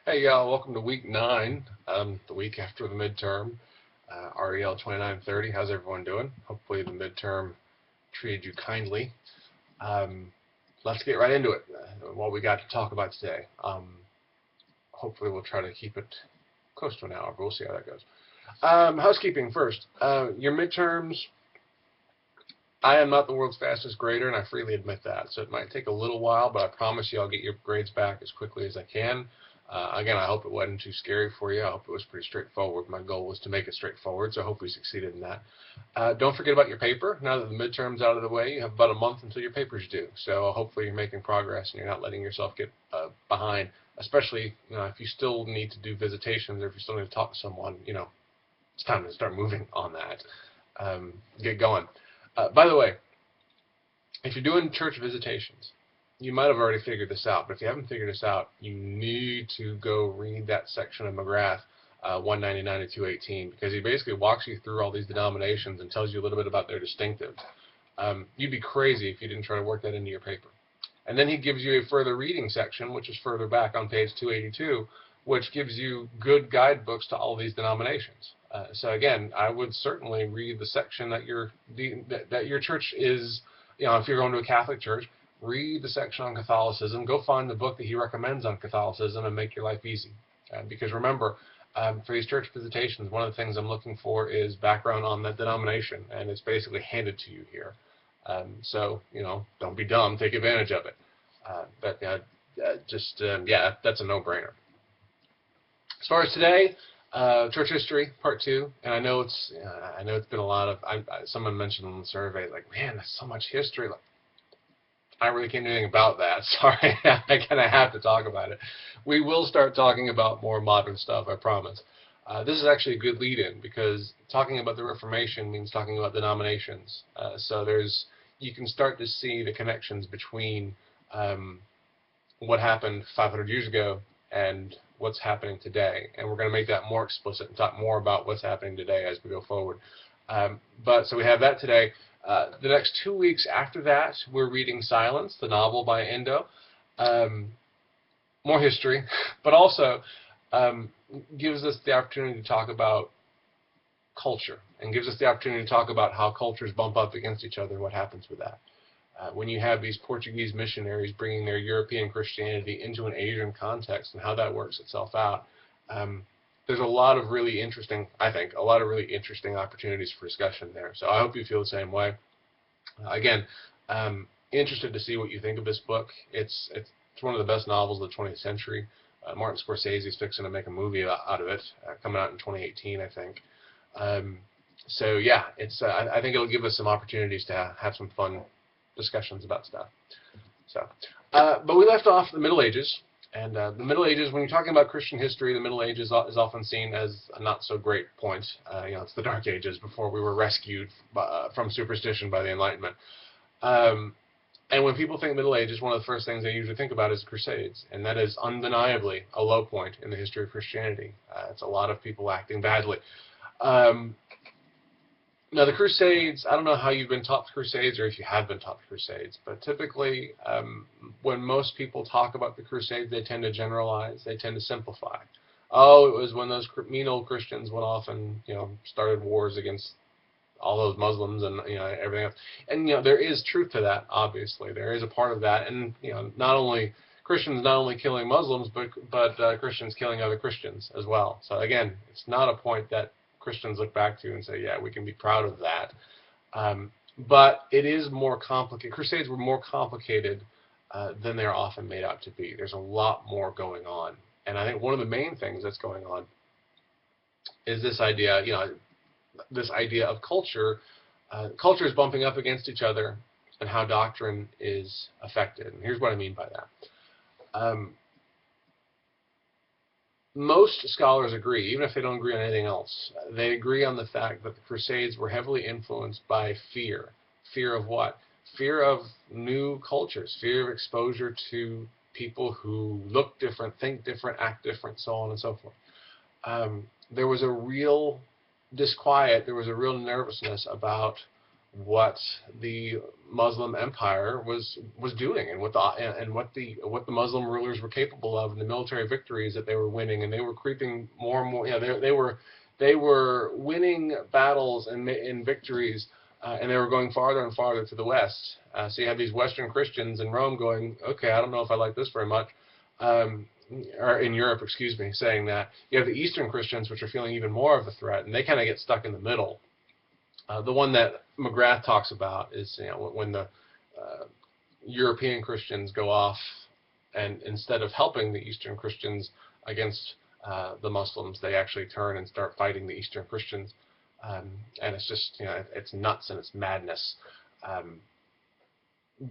Hey y'all, welcome to week 9, the week after the midterm, REL 2930. How's everyone doing? Hopefully the midterm treated you kindly. Let's get right into it. What we got to talk about today. Hopefully we'll try to keep it close to an hour, but we'll see how that goes. Housekeeping first. Your midterms, I am not the world's fastest grader, and I freely admit that. So it might take a little while, but I promise you I'll get your grades back as quickly as I can. Again, I hope it wasn't too scary for you. I hope it was pretty straightforward. My goal was to make it straightforward, so I hope we succeeded in that. Don't forget about your paper. Now that the midterm's out of the way, you have about a month until your paper's due. So hopefully you're making progress and you're not letting yourself get behind, especially if you still need to do visitations or if you still need to talk to someone, it's time to start moving on that. Get going. By the way, if you're doing church visitations, you might have already figured this out, but if you haven't figured this out, you need to go read that section of McGrath 199 to 218, because he basically walks you through all these denominations and tells you a little bit about their distinctives. You'd be crazy if you didn't try to work that into your paper. And then he gives you a further reading section, which is further back on page 282, which gives you good guidebooks to all these denominations. So again, I would certainly read the section that your church is, if you're going to a Catholic church, read the section on Catholicism, go find the book that he recommends on Catholicism and make your life easy. Because remember, for these church visitations, one of the things I'm looking for is background on that denomination, and it's basically handed to you here. So, don't be dumb, take advantage of it. That's a no-brainer. As far as today, church history, part 2, and I know it's been a lot of. Someone mentioned in the survey, like, man, that's so much history. Like, I really can't do anything about that. Sorry, I kind of have to talk about it. We will start talking about more modern stuff, I promise. This is actually a good lead-in, because talking about the Reformation means talking about denominations. So you can start to see the connections between what happened 500 years ago and what's happening today. And we're going to make that more explicit and talk more about what's happening today as we go forward. So we have that today. The next 2 weeks after that, we're reading Silence, the novel by Endo. More history, but also gives us the opportunity to talk about culture, and gives us the opportunity to talk about how cultures bump up against each other and what happens with that. When you have these Portuguese missionaries bringing their European Christianity into an Asian context and how that works itself out, there's a lot of really interesting, opportunities for discussion there. So I hope you feel the same way. Again, interested to see what you think of this book. It's one of the best novels of the 20th century. Martin Scorsese is fixing to make a movie out of it, coming out in 2018, I think. I think it'll give us some opportunities to have some fun discussions about stuff. But we left off the Middle Ages. And the Middle Ages, when you're talking about Christian history, the Middle Ages is often seen as a not-so-great point. It's the Dark Ages, before we were rescued from superstition by the Enlightenment. And when people think Middle Ages, one of the first things they usually think about is the Crusades. And that is undeniably a low point in the history of Christianity. It's a lot of people acting badly. Now, the Crusades, I don't know how you've been taught the Crusades or if you have been taught the Crusades, but typically when most people talk about the Crusades, they tend to generalize, they tend to simplify. Oh, it was when those mean old Christians went off and started wars against all those Muslims and everything else. And there is truth to that, obviously. There is a part of that, and not only Christians not only killing Muslims, but Christians killing other Christians as well. So again, it's not a point that Christians look back to and say, yeah, we can be proud of that. But it is more complicated. Crusades were more complicated than they're often made out to be. There's a lot more going on. And I think one of the main things that's going on is this idea, of culture. Culture is bumping up against each other and how doctrine is affected. And here's what I mean by that. Most scholars agree, even if they don't agree on anything else, they agree on the fact that the Crusades were heavily influenced by fear. Fear of what? Fear of new cultures, fear of exposure to people who look different, think different, act different, so on and so forth. There was a real disquiet, there was a real nervousness about what the Muslim empire was doing, and what the Muslim rulers were capable of, and the military victories that they were winning, and they were creeping more and more. They were winning battles and victories, and they were going farther and farther to the west. So you have these Western Christians in Rome going, okay, I don't know if I like this very much. Or in Europe, excuse me, saying that. You have the Eastern Christians, which are feeling even more of a threat, and they kind of get stuck in the middle. The one that McGrath talks about is, when the European Christians go off, and instead of helping the Eastern Christians against the Muslims, they actually turn and start fighting the Eastern Christians, and it's just, it's nuts and it's madness.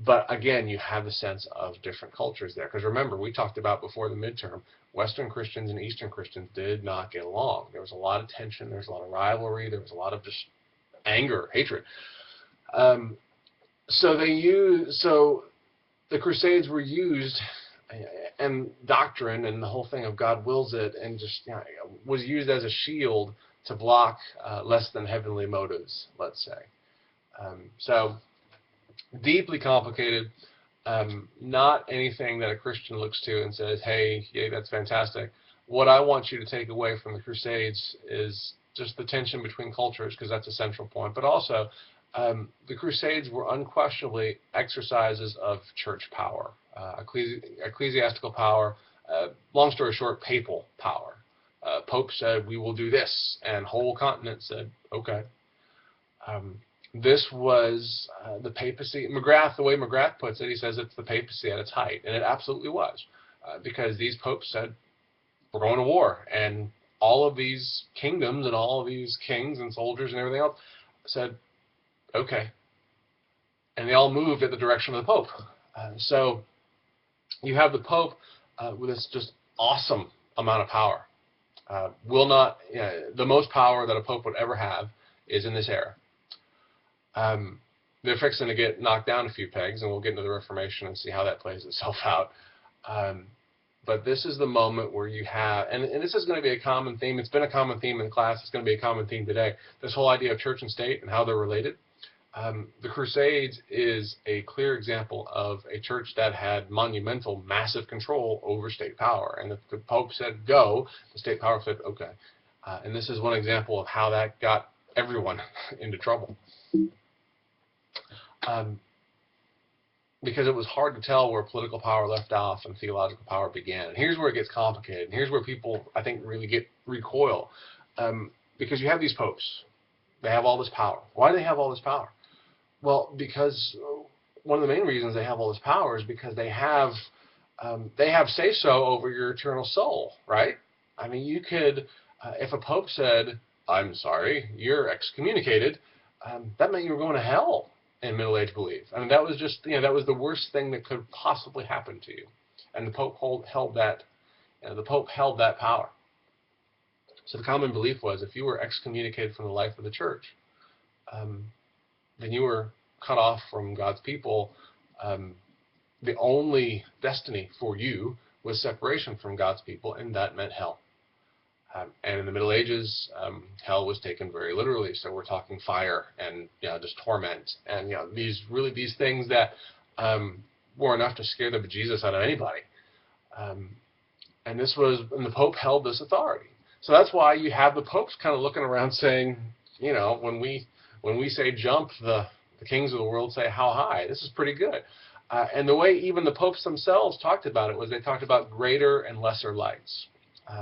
But again, you have the sense of different cultures there, because remember, we talked about before the midterm, Western Christians and Eastern Christians did not get along. There was a lot of tension, there was a lot of rivalry, there was a lot of just anger, hatred. So the Crusades were used, and doctrine and the whole thing of God wills it, and just was used as a shield to block less than heavenly motives, let's say. So deeply complicated. Not anything that a Christian looks to and says, hey, yay, that's fantastic. What I want you to take away from the Crusades is just the tension between cultures, because that's a central point. But also, the Crusades were unquestionably exercises of church power, ecclesiastical power, long story short, papal power. Pope said, we will do this, and whole continent said, okay. This was the papacy. McGrath, the way McGrath puts it, he says it's the papacy at its height, and it absolutely was, because these popes said, we're going to war, and all of these kingdoms and all of these kings and soldiers and everything else said, okay. And they all moved at the direction of the Pope. So you have the Pope with this just awesome amount of power. The most power that a Pope would ever have is in this era. They're fixing to get knocked down a few pegs, and we'll get into the Reformation and see how that plays itself out. But this is the moment where you have, and this is going to be a common theme. It's been a common theme in class. It's going to be a common theme today. This whole idea of church and state and how they're related. The Crusades is a clear example of a church that had monumental, massive control over state power. And if the Pope said go, the state power said okay. And this is one example of how that got everyone into trouble. Because it was hard to tell where political power left off and theological power began. And here's where it gets complicated. And here's where people, I think, really recoil. Because you have these popes. They have all this power. Why do they have all this power? Well, because one of the main reasons they have all this power is because they have say-so over your eternal soul, right? I mean, you could, if a pope said, I'm sorry, you're excommunicated, that meant you were going to hell in Middle Age belief. I mean, that was just, that was the worst thing that could possibly happen to you. And the Pope held that power. So the common belief was, if you were excommunicated from the life of the church, then you were cut off from God's people. The only destiny for you was separation from God's people, and that meant hell. And in the Middle Ages, hell was taken very literally. So we're talking fire and just torment, and these things that were enough to scare the bejesus out of anybody. And the Pope held this authority. So that's why you have the popes kind of looking around saying, when we say jump, the kings of the world say how high. This is pretty good. And the way even the popes themselves talked about it was they talked about greater and lesser lights.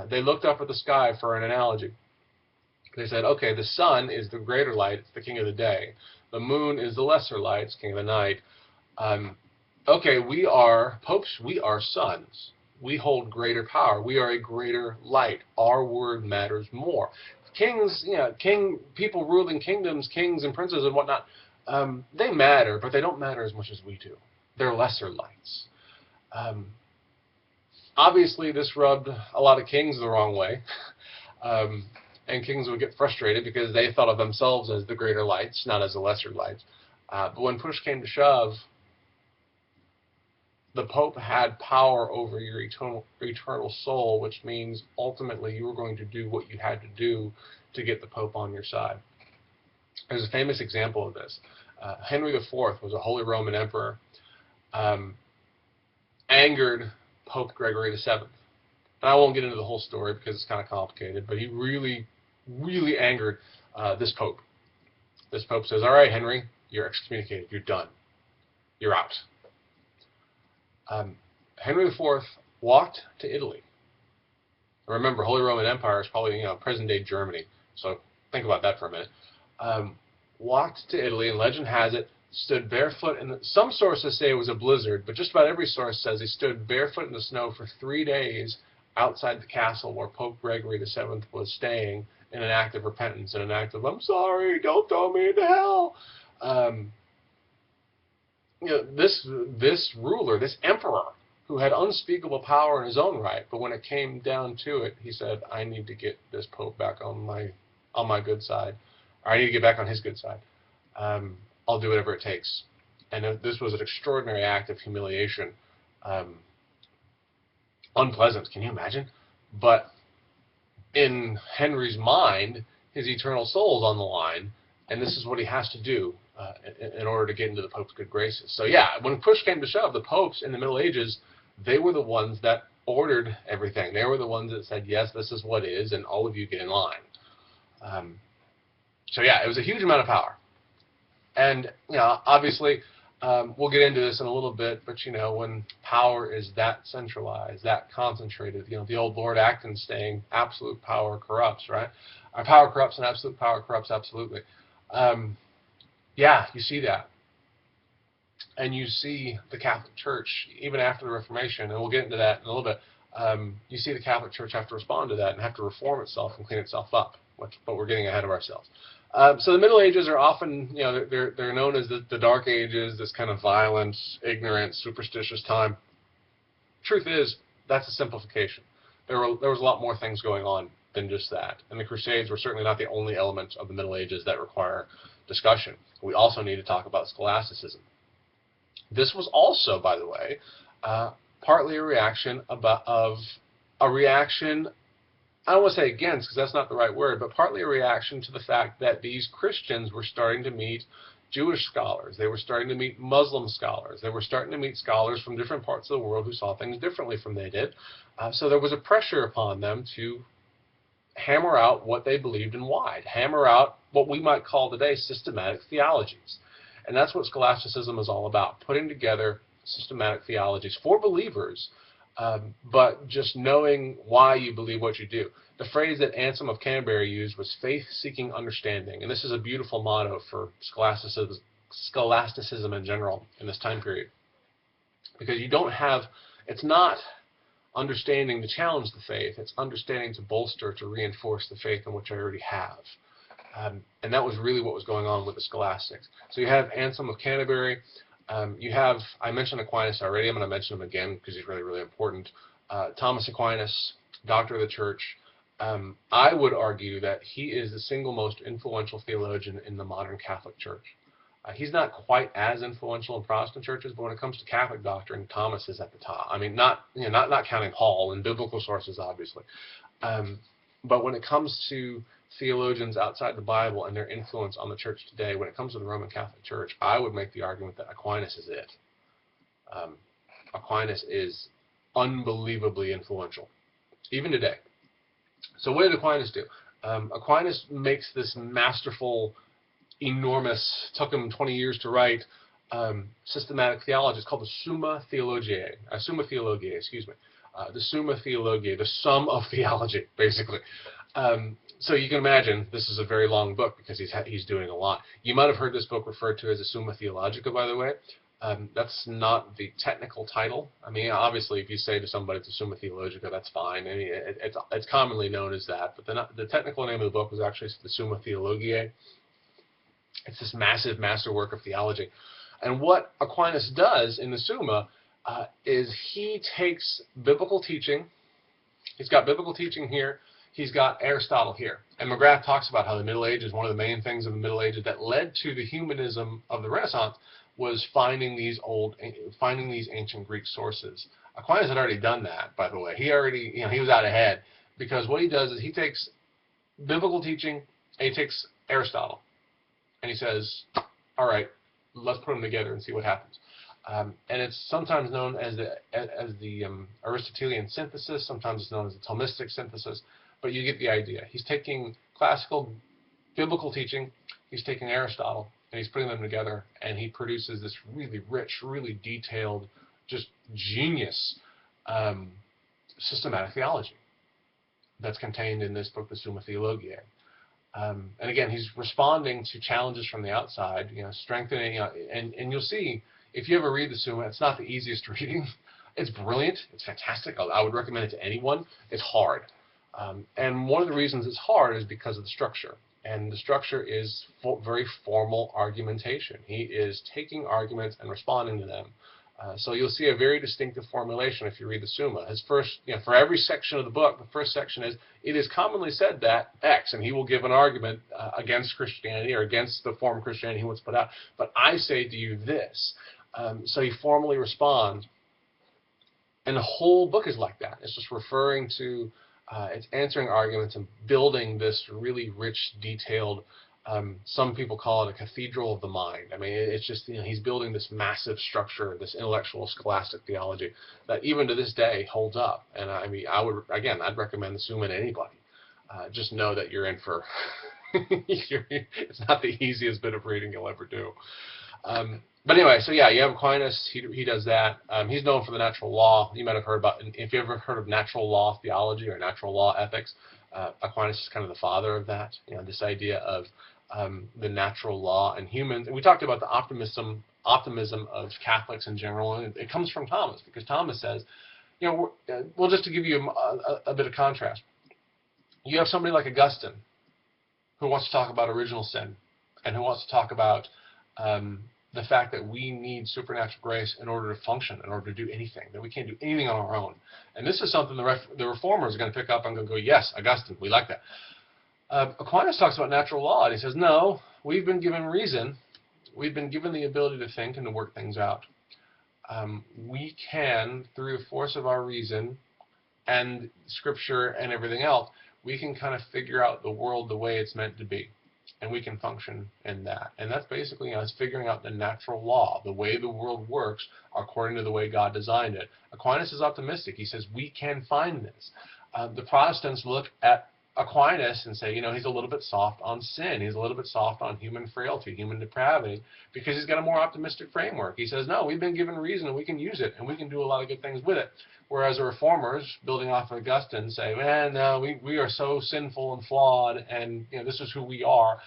They looked up at the sky for an analogy. They said, okay, the sun is the greater light, it's the king of the day. The moon is the lesser light, it's king of the night. Okay, we are popes, we are sons. We hold greater power. We are a greater light. Our word matters more. Kings, people ruling kingdoms, kings and princes and whatnot, they matter, but they don't matter as much as we do. They're lesser lights. Obviously, this rubbed a lot of kings the wrong way, and kings would get frustrated because they thought of themselves as the greater lights, not as the lesser lights. But when push came to shove, the Pope had power over your eternal soul, which means ultimately you were going to do what you had to do to get the Pope on your side. There's a famous example of this. Henry IV was a Holy Roman Emperor, angered Pope Gregory VII. And I won't get into the whole story because it's kind of complicated, but he really, really angered this Pope. This Pope says, all right, Henry, you're excommunicated. You're done. You're out. Henry IV walked to Italy. Remember, Holy Roman Empire is probably, present-day Germany. So think about that for a minute. Walked to Italy, and legend has it, stood barefoot in some sources say it was a blizzard, but just about every source says he stood barefoot in the snow for 3 days outside the castle where Pope Gregory VII was staying in an act of repentance, in an act of, I'm sorry, don't throw me into hell. This ruler, this emperor, who had unspeakable power in his own right, but when it came down to it, he said, I need to get this Pope back on my good side, or I need to get back on his good side. I'll do whatever it takes. And this was an extraordinary act of humiliation. Unpleasant, can you imagine? But in Henry's mind, his eternal soul is on the line, and this is what he has to do in order to get into the Pope's good graces. So yeah, when push came to shove, the popes in the Middle Ages, they were the ones that ordered everything. They were the ones that said, yes, this is what is, and all of you get in line. So yeah, it was a huge amount of power. And obviously, we'll get into this in a little bit, but when power is that centralized, that concentrated, the old Lord Acton saying, absolute power corrupts, right? Our power corrupts and absolute power corrupts absolutely. Yeah, you see that. And you see the Catholic Church, even after the Reformation, and we'll get into that in a little bit, you see the Catholic Church have to respond to that and have to reform itself and clean itself up, but we're getting ahead of ourselves. So the Middle Ages are often, they're known as the Dark Ages, this kind of violent, ignorant, superstitious time. Truth is, that's a simplification. There was a lot more things going on than just that. And the Crusades were certainly not the only element of the Middle Ages that require discussion. We also need to talk about scholasticism. This was also, by the way, partly a reaction I don't want to say against, because that's not the right word, but partly a reaction to the fact that these Christians were starting to meet Jewish scholars. They were starting to meet Muslim scholars. They were starting to meet scholars from different parts of the world who saw things differently from they did. So there was a pressure upon them to hammer out what they believed and why. Hammer out what we might call today systematic theologies. And that's what scholasticism is all about, putting together systematic theologies for believers, but just knowing why you believe what you do. The phrase that Anselm of Canterbury used was faith-seeking understanding, and this is a beautiful motto for scholasticism in general in this time period. Because it's not understanding to challenge the faith, it's understanding to bolster, to reinforce the faith in which I already have. And that was really what was going on with the scholastics. So you have Anselm of Canterbury. I mentioned Aquinas already. I'm going to mention him again because he's really, really important. Thomas Aquinas, doctor of the church. I would argue that he is the single most influential theologian in the modern Catholic Church. He's not quite as influential in Protestant churches, but when it comes to Catholic doctrine, Thomas is at the top. I mean, not counting Paul and biblical sources, obviously. But when it comes to theologians outside the Bible and their influence on the church today, when it comes to the Roman Catholic Church, I would make the argument that Aquinas is it. Aquinas is unbelievably influential, even today. So what did Aquinas do? Aquinas makes this masterful, enormous, took him 20 years to write, systematic theology. It's called the Summa Theologiae. The Summa Theologiae, the sum of theology, basically. So you can imagine this is a very long book because he's doing a lot. You might have heard this book referred to as the Summa Theologica, by the way. That's not the technical title. I mean, obviously, if you say to somebody it's a Summa Theologica, that's fine. I mean, it's commonly known as that. But the technical name of the book was actually the Summa Theologiae. It's this massive masterwork of theology. And what Aquinas does in the Summa is he takes biblical teaching. He's got biblical teaching here. He's got Aristotle here. And McGrath talks about how the Middle Ages, one of the main things of the Middle Ages that led to the humanism of the Renaissance was finding these ancient Greek sources. Aquinas had already done that, by the way. He was out ahead, because what he does is he takes biblical teaching and he takes Aristotle and he says, all right, let's put them together and see what happens. And it's sometimes known as the Aristotelian synthesis, sometimes it's known as the Thomistic synthesis, but you get the idea. He's taking classical biblical teaching, he's taking Aristotle, and he's putting them together, and he produces this really rich, really detailed, just genius systematic theology that's contained in this book, the Summa Theologiae. And again, he's responding to challenges from the outside, strengthening, and you'll see, if you ever read the Summa, it's not the easiest reading. It's brilliant. It's fantastic. I would recommend it to anyone. It's hard. And one of the reasons it's hard is because of the structure. And the structure is very formal argumentation. He is taking arguments and responding to them. So you'll see a very distinctive formulation if you read the Summa. His first, for every section of the book, the first section is, it is commonly said that X, and he will give an argument against Christianity or against the form of Christianity he wants to put out. But I say to you this. So he formally responds. And the whole book is like that. It's just referring to, it's answering arguments and building this really rich, detailed, some people call it a cathedral of the mind. I mean, it's just, he's building this massive structure, this intellectual scholastic theology that even to this day holds up. And I mean, I'd recommend the Summa to anybody. Just know that you're in for, it's not the easiest bit of reading you'll ever do. But anyway, so yeah, you have Aquinas, he does that. He's known for the natural law. You might have heard about, if you ever heard of natural law theology or natural law ethics, Aquinas is kind of the father of that, this idea of the natural law and humans. And we talked about the optimism of Catholics in general, and it comes from Thomas, because Thomas says, well, just to give you a bit of contrast, you have somebody like Augustine who wants to talk about original sin and who wants to talk about the fact that we need supernatural grace in order to function, in order to do anything, that we can't do anything on our own. And this is something the reformers are going to pick up and go, yes, Augustine, we like that. Aquinas talks about natural law, and he says, no, we've been given reason. We've been given the ability to think and to work things out. We can, through the force of our reason and Scripture and everything else, we can kind of figure out the world the way it's meant to be. And we can function in that. And that's basically, it's figuring out the natural law, the way the world works according to the way God designed it. Aquinas is optimistic. He says, we can find this. The Protestants look at Aquinas and say, he's a little bit soft on sin. He's a little bit soft on human frailty, human depravity, because he's got a more optimistic framework. He says, no, we've been given reason and we can use it and we can do a lot of good things with it. Whereas the reformers, building off of Augustine, say, no, we are so sinful and flawed, and this is who we are,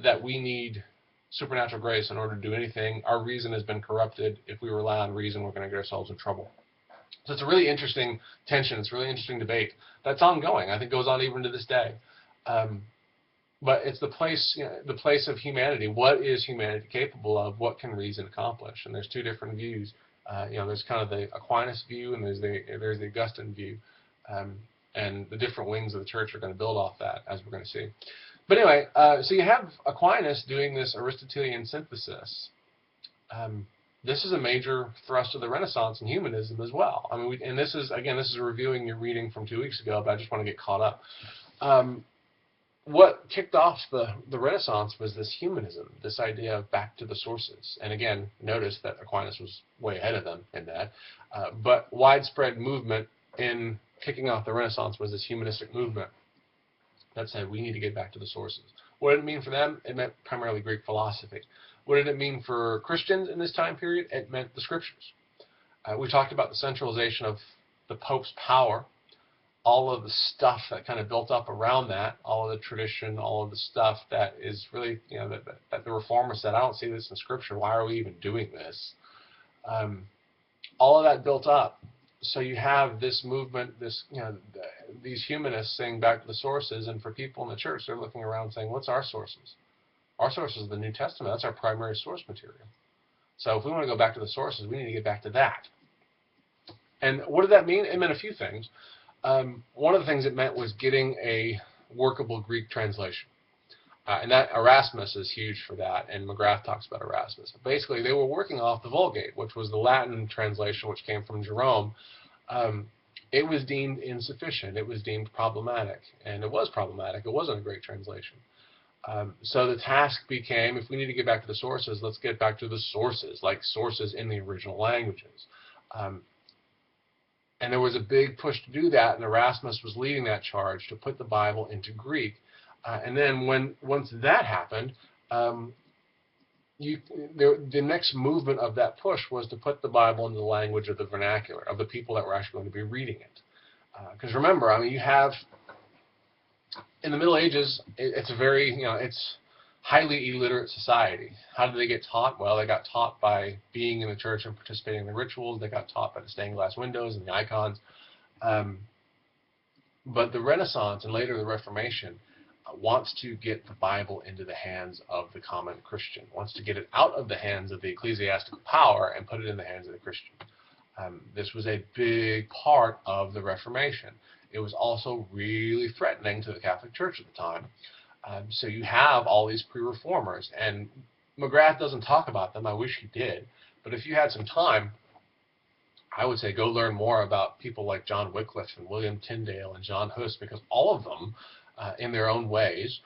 that we need supernatural grace in order to do anything. Our reason has been corrupted. If we rely on reason, we're going to get ourselves in trouble. So it's a really interesting tension. It's a really interesting debate that's ongoing. I think goes on even to this day. But it's the place of humanity. What is humanity capable of? What can reason accomplish? And there's two different views. There's kind of the Aquinas view and there's the Augustine view. And the different wings of the church are going to build off that, as we're going to see. But anyway, so you have Aquinas doing this Aristotelian synthesis. This is a major thrust of the Renaissance in humanism as well. I mean, and this is reviewing your reading from 2 weeks ago, but I just want to get caught up. What kicked off the Renaissance was this humanism, this idea of back to the sources. And again, notice that Aquinas was way ahead of them in that. But widespread movement in kicking off the Renaissance was this humanistic movement that said we need to get back to the sources. What did it mean for them? It meant primarily Greek philosophy. What did it mean for Christians in this time period? It meant the Scriptures. We talked about the centralization of the Pope's power, all of the stuff that kind of built up around that, all of the tradition, all of the stuff that is really, that the Reformers said, I don't see this in Scripture. Why are we even doing this? All of that built up. So you have this movement, these humanists saying back to the sources, and for people in the church, they're looking around saying, what's our sources? Our source is the New Testament. That's our primary source material. So if we want to go back to the sources, we need to get back to that. And what did that mean? It meant a few things. One of the things it meant was getting a workable Greek translation. And that Erasmus is huge for that, and McGrath talks about Erasmus. Basically, they were working off the Vulgate, which was the Latin translation, which came from Jerome. It was deemed insufficient. It was deemed problematic, and it was problematic. It wasn't a great translation. So the task became, if we need to get back to the sources, let's get back to the sources, like sources in the original languages. Um, and there was a big push to do that, and Erasmus was leading that charge to put the Bible into Greek. And then once that happened, um, the next movement of that push was to put the Bible into the language of the vernacular, of the people that were actually going to be reading it. Because remember, I mean, you have, in the Middle Ages, it's a very, it's highly illiterate society. How did they get taught? Well, they got taught by being in the church and participating in the rituals. They got taught by the stained glass windows and the icons. Um, but the Renaissance and later the Reformation wants to get the Bible into the hands of the common Christian, wants to get it out of the hands of the ecclesiastical power and put it in the hands of the Christian. This was a big part of the Reformation. It was also really threatening to the Catholic Church at the time. So you have all these pre-reformers, and McGrath doesn't talk about them. I wish he did. But if you had some time, I would say go learn more about people like John Wycliffe and William Tyndale and John Hus, because all of them, in their own ways,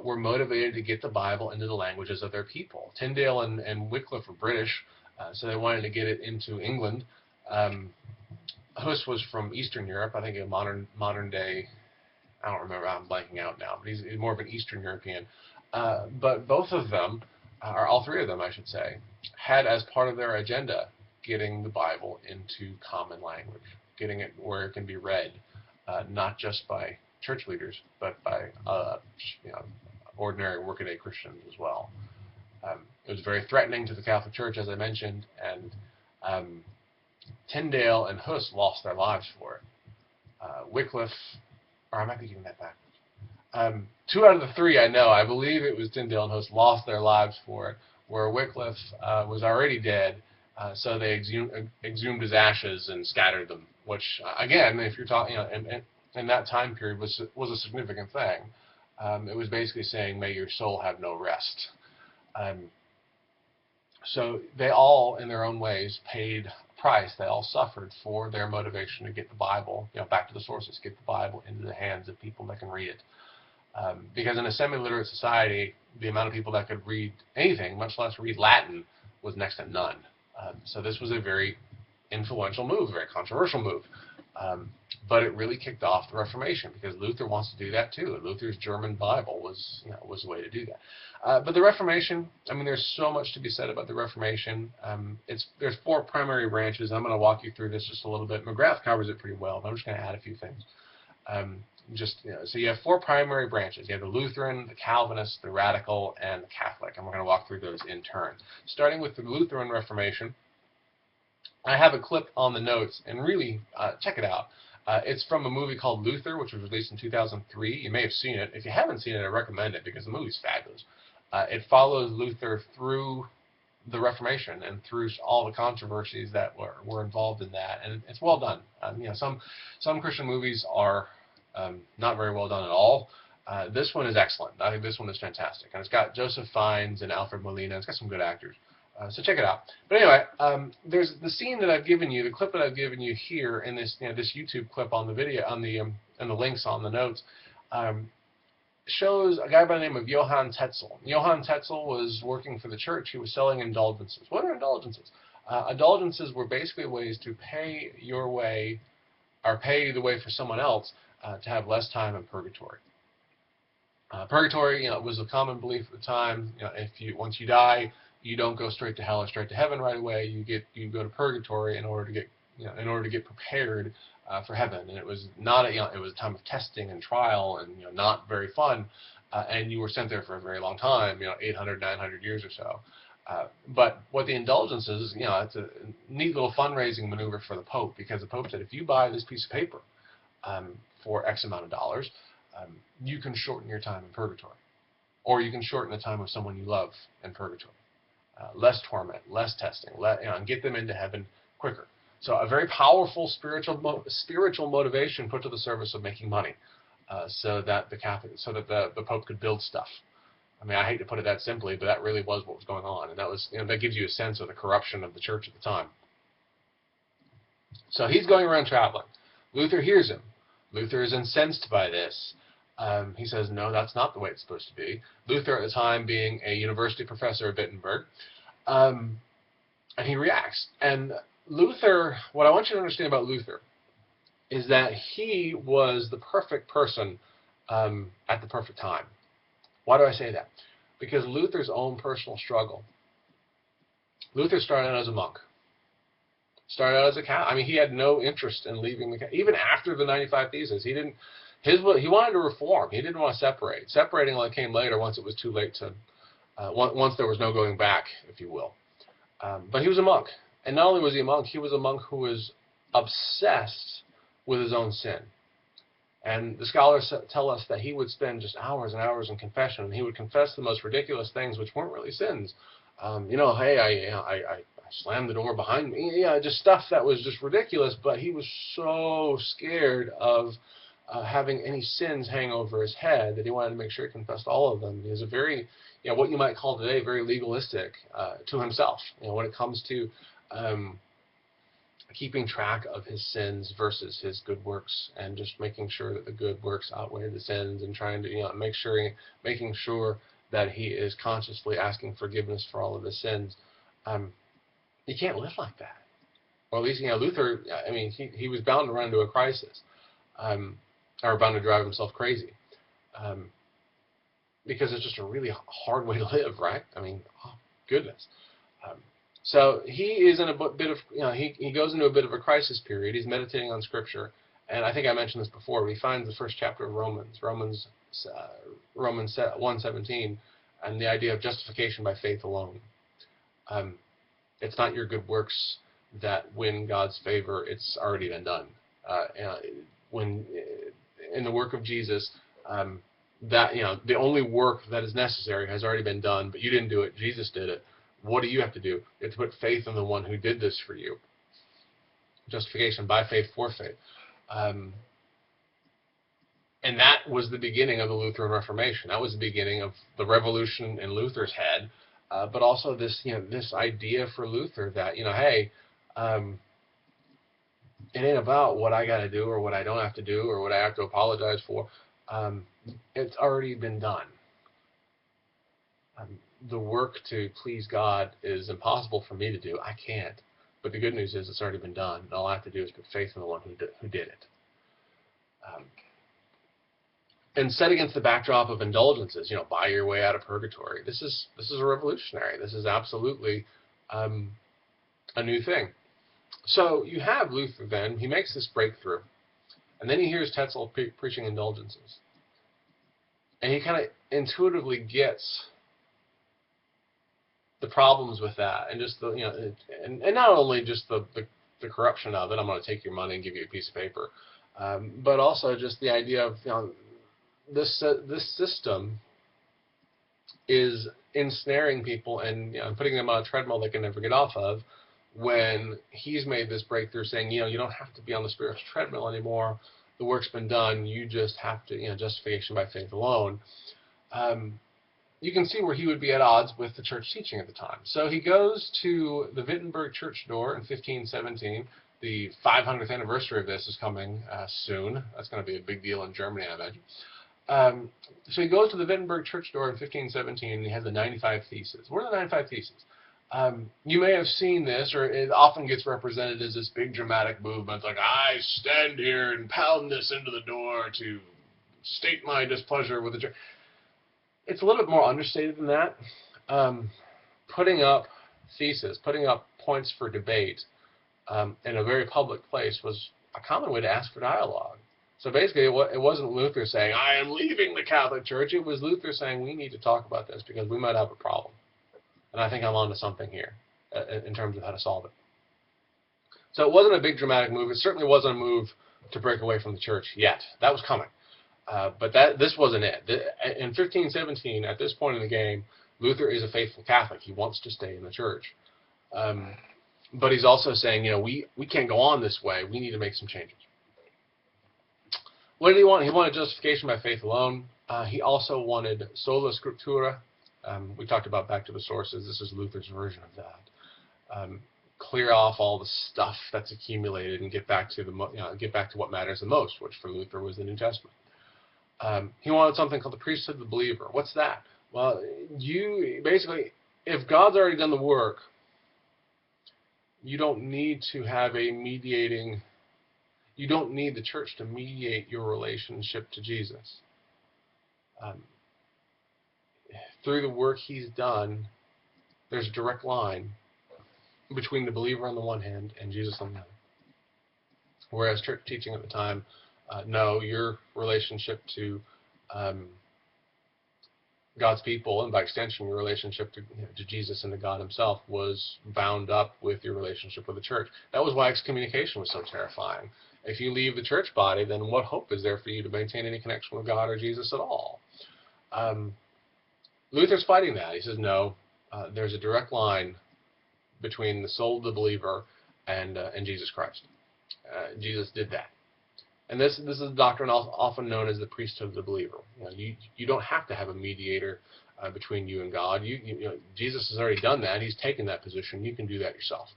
were motivated to get the Bible into the languages of their people. Tyndale and Wycliffe were British, so they wanted to get it into England. Hus was from Eastern Europe, I think a modern day, I don't remember, I'm blanking out now, but he's more of an Eastern European. But both of them, or all three of them I should say, had as part of their agenda getting the Bible into common language, getting it where it can be read, not just by church leaders, but by ordinary workaday Christians as well. It was very threatening to the Catholic Church, as I mentioned, and Tyndale and Hus lost their lives for it. Wycliffe, or I might be getting that backwards. Two out of the three I know, I believe it was Tyndale and Hus, lost their lives for it, where Wycliffe was already dead, so they exhumed his ashes and scattered them, which, again, if you're talking, in that time period was a significant thing. It was basically saying, may your soul have no rest. So they all, in their own ways, paid a price. They all suffered for their motivation to get the Bible, back to the sources, get the Bible into the hands of people that can read it. Because in a semi-literate society, the amount of people that could read anything, much less read Latin, was next to none. So this was a very influential move, a very controversial move. But it really kicked off the Reformation, because Luther wants to do that too. Luther's German Bible was the way to do that. But the Reformation, I mean, there's so much to be said about the Reformation. There's four primary branches. I'm going to walk you through this just a little bit. McGrath covers it pretty well, but I'm just going to add a few things. So you have four primary branches. You have the Lutheran, the Calvinist, the Radical, and the Catholic, and we're going to walk through those in turn. Starting with the Lutheran Reformation, I have a clip on the notes, and really check it out. It's from a movie called Luther, which was released in 2003. You may have seen it. If you haven't seen it, I recommend it, because the movie's fabulous. It follows Luther through the Reformation and through all the controversies that were involved in that, and it's well done. Some Christian movies are not very well done at all. This one is excellent. I think this one is fantastic, and it's got Joseph Fiennes and Alfred Molina. It's got some good actors. So check it out. But anyway, there's the scene that I've given you, the clip that I've given you here in this, this YouTube clip on the video, on the and the links on the notes, shows a guy by the name of Johann Tetzel. Johann Tetzel was working for the church. He was selling indulgences. What are indulgences? Indulgences were basically ways to pay your way, or pay the way for someone else to have less time in purgatory. Purgatory, was a common belief at the time. Once you die, you don't go straight to hell or straight to heaven right away. You go to purgatory in order to get prepared for heaven. And it was not it was a time of testing and trial, and not very fun. And you were sent there for a very long time, 800, 900 years or so. But what the indulgence is, it's a neat little fundraising maneuver for the Pope, because the Pope said, if you buy this piece of paper for X amount of dollars, you can shorten your time in purgatory, or you can shorten the time of someone you love in purgatory. Less torment, less testing, and get them into heaven quicker. So a very powerful spiritual motivation put to the service of making money, so that the Pope could build stuff. I mean, I hate to put it that simply, but that really was what was going on, and that was, that gives you a sense of the corruption of the church at the time. So he's going around traveling. Luther hears him. Luther is incensed by this. He says, no, that's not the way it's supposed to be. Luther, at the time, being a university professor at Wittenberg, and he reacts. And Luther, what I want you to understand about Luther is that he was the perfect person at the perfect time. Why do I say that? Because Luther's own personal struggle. Luther started out as a monk. Started out as a Catholic. I mean, he had no interest in leaving the Catholic. Even after the 95 Theses, he didn't. He wanted to reform. He didn't want to separate. Separating only came later, once it was too late to. Once there was no going back, if you will. But he was a monk, and not only was he was a monk who was obsessed with his own sin. And the scholars tell us that he would spend just hours and hours in confession, and he would confess the most ridiculous things, which weren't really sins. Hey, I slammed the door behind me. Yeah, just stuff that was just ridiculous. But he was so scared of having any sins hang over his head that he wanted to make sure he confessed all of them. He was a very, what you might call today, very legalistic to himself. When it comes to keeping track of his sins versus his good works, and just making sure that the good works outweigh the sins, and trying to making sure that he is consciously asking forgiveness for all of his sins. You can't live like that. Or at least, Luther, I mean, he was bound to run into a crisis, or bound to drive himself crazy, because it's just a really hard way to live, right? I mean, oh, goodness. So he is in a bit of, he goes into a bit of a crisis period. He's meditating on Scripture, and I think I mentioned this before. He finds the first chapter of Romans 1:17, and the idea of justification by faith alone. It's not your good works that win God's favor. It's already been done. When in the work of Jesus, that the only work that is necessary has already been done, but you didn't do it. Jesus did it. What do you have to do? You have to put faith in the one who did this for you. Justification by faith for faith. And that was the beginning of the Lutheran Reformation. That was the beginning of the revolution in Luther's head, but also this, this idea for Luther that, hey, it ain't about what I got to do or what I don't have to do or what I have to apologize for. It's already been done. The work to please God is impossible for me to do. I can't. But the good news is it's already been done. And all I have to do is put faith in the one who did it. And set against the backdrop of indulgences, buy your way out of purgatory. This is a revolutionary. This is absolutely a new thing. So you have Luther then. He makes this breakthrough. And then he hears Tetzel preaching indulgences. And he kind of intuitively gets the problems with that, and just the and not only just the corruption of it. I'm going to take your money and give you a piece of paper, but also just the idea of this system is ensnaring people and putting them on a treadmill they can never get off of. When he's made this breakthrough, saying you don't have to be on the spiritual treadmill anymore. The work's been done. You just have to justification by faith alone. You can see where he would be at odds with the church teaching at the time. So he goes to the Wittenberg church door in 1517. The 500th anniversary of this is coming soon. That's going to be a big deal in Germany, I imagine. So he goes to the Wittenberg church door in 1517, and he has the 95 Theses. What are the 95 Theses? You may have seen this, or it often gets represented as this big dramatic movement, like, I stand here and pound this into the door to state my displeasure with the church. It's a little bit more understated than that. Putting up theses, putting up points for debate in a very public place was a common way to ask for dialogue. So basically, it wasn't Luther saying, I am leaving the Catholic Church. It was Luther saying, we need to talk about this because we might have a problem. And I think I'm onto something here in terms of how to solve it. So it wasn't a big dramatic move. It certainly wasn't a move to break away from the church yet. That was coming. But this wasn't it. In 1517, at this point in the game, Luther is a faithful Catholic. He wants to stay in the church. But he's also saying, we can't go on this way. We need to make some changes. What did he want? He wanted justification by faith alone. He also wanted sola scriptura. We talked about back to the sources. This is Luther's version of that. Clear off all the stuff that's accumulated and get back to what matters the most, which for Luther was the New Testament. He wanted something called the priesthood of the believer. What's that? Well, you basically, if God's already done the work, you don't need to have a mediating, you don't need the church to mediate your relationship to Jesus. Through the work he's done, there's a direct line between the believer on the one hand and Jesus on the other. Whereas church teaching at the time, no, your relationship to God's people, and by extension your relationship to Jesus and to God himself, was bound up with your relationship with the church. That was why excommunication was so terrifying. If you leave the church body, then what hope is there for you to maintain any connection with God or Jesus at all? Luther's fighting that. He says, no, there's a direct line between the soul of the believer and Jesus Christ. Jesus did that. And this is a doctrine often known as the priesthood of the believer. You don't have to have a mediator between you and God. Jesus has already done that. He's taken that position. You can do that yourself.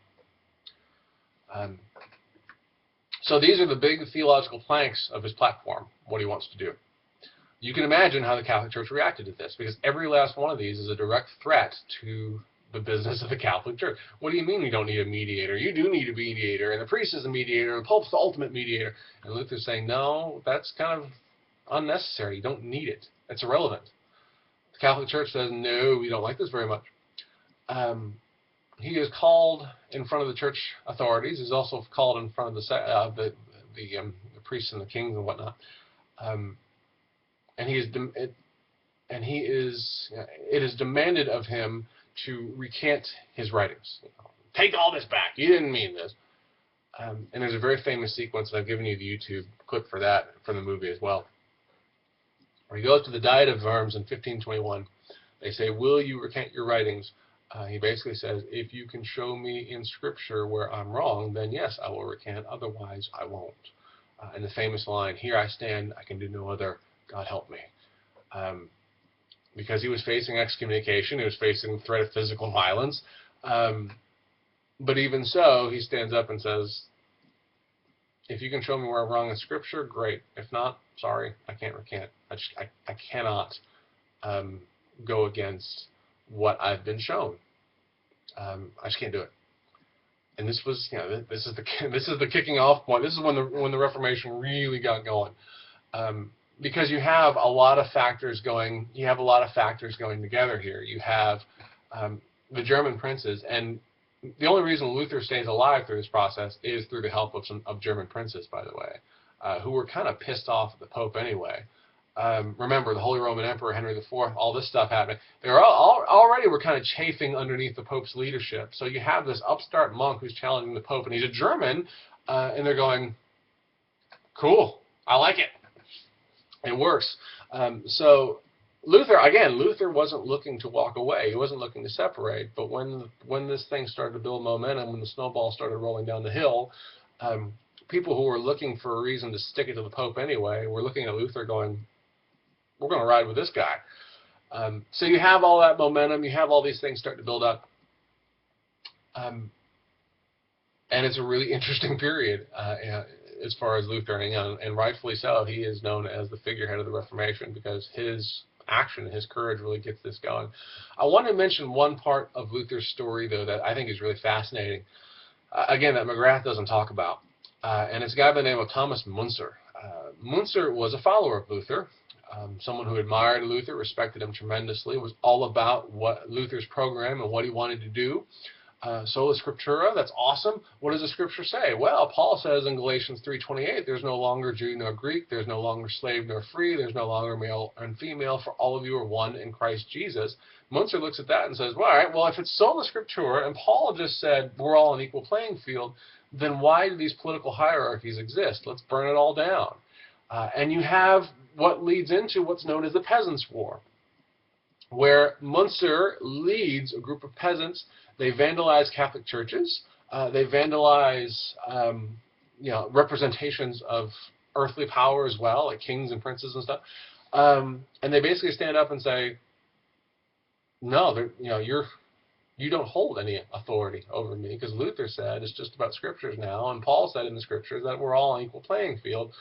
So these are the big theological planks of his platform, what he wants to do. You can imagine how the Catholic Church reacted to this, because every last one of these is a direct threat to the business of the Catholic Church. What do you mean you don't need a mediator? You do need a mediator, and the priest is a mediator, and the Pope's the ultimate mediator. And Luther's saying, no, that's kind of unnecessary. You don't need it. It's irrelevant. The Catholic Church says, no, we don't like this very much. He is called in front of the church authorities. He's also called in front of the priests and the kings and whatnot. And it is demanded of him to recant his writings. Take all this back. You didn't mean this. And there's a very famous sequence, and I've given you the YouTube clip for that from the movie as well, where he goes to the Diet of Worms in 1521. They say, will you recant your writings? He basically says, if you can show me in Scripture where I'm wrong, then yes, I will recant. Otherwise, I won't. And the famous line, here I stand, I can do no other. God help me. Because he was facing excommunication, he was facing the threat of physical violence. But even so, he stands up and says, if you can show me where I'm wrong in Scripture, great. If not, sorry, I can't recant. I cannot go against what I've been shown. I just can't do it. And this was, this is the kicking off point. This is when the Reformation really got going. Because you have a lot of factors going. You have a lot of factors going together here. You have the German princes, and the only reason Luther stays alive through this process is through the help of German princes, by the way, who were kind of pissed off at the Pope anyway. Remember, the Holy Roman Emperor Henry IV, all this stuff happening. They already were kind of chafing underneath the Pope's leadership. So you have this upstart monk who's challenging the Pope, and he's a German, and they're going, cool, I like it. It works. So Luther wasn't looking to walk away. He wasn't looking to separate. But when this thing started to build momentum, when the snowball started rolling down the hill, people who were looking for a reason to stick it to the Pope anyway were looking at Luther going, we're going to ride with this guy. So you have all that momentum. You have all these things start to build up. And it's a really interesting period as far as Luther, and rightfully so. He is known as the figurehead of the Reformation because his action, his courage really gets this going. I want to mention one part of Luther's story, though, that I think is really fascinating. Again, that McGrath doesn't talk about. And it's a guy by the name of Thomas Müntzer. Müntzer was a follower of Luther, someone who admired Luther, respected him tremendously, was all about what Luther's program and what he wanted to do. Sola Scriptura, that's awesome. What does the Scripture say? Well, Paul says in Galatians 3:28, there's no longer Jew nor Greek, there's no longer slave nor free, there's no longer male and female, for all of you are one in Christ Jesus. Müntzer looks at that and says, well, all right, well, if it's Sola Scriptura, and Paul just said we're all on an equal playing field, then why do these political hierarchies exist? Let's burn it all down. And you have what leads into what's known as the Peasants' War, where Müntzer leads a group of peasants. They vandalize Catholic churches. They vandalize representations of earthly power as well, like kings and princes and stuff. And they basically stand up and say, no, you don't hold any authority over me, because Luther said it's just about Scriptures now, and Paul said in the Scriptures that we're all on equal playing field.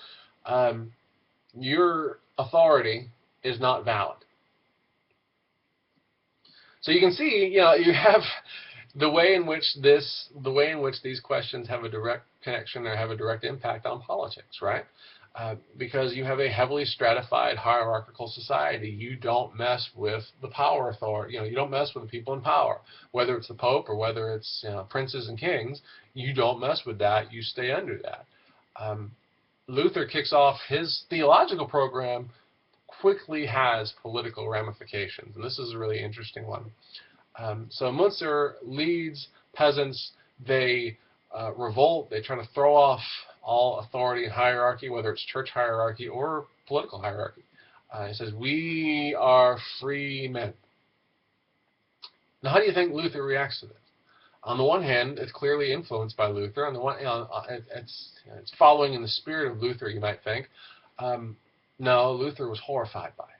your authority is not valid. So you can see, you have the way in which these questions have a direct connection or have a direct impact on politics, right? Because you have a heavily stratified hierarchical society. You don't mess with the power authority. You don't mess with the people in power, whether it's the Pope or whether it's princes and kings. You don't mess with that. You stay under that. Luther kicks off his theological program, quickly has political ramifications, and this is a really interesting one. So Munzer leads peasants. They revolt. They try to throw off all authority and hierarchy, whether it's church hierarchy or political hierarchy. He says, "We are free men." Now, how do you think Luther reacts to this? On the one hand, it's clearly influenced by Luther. On the one, it's following in the spirit of Luther, you might think. No, Luther was horrified by it.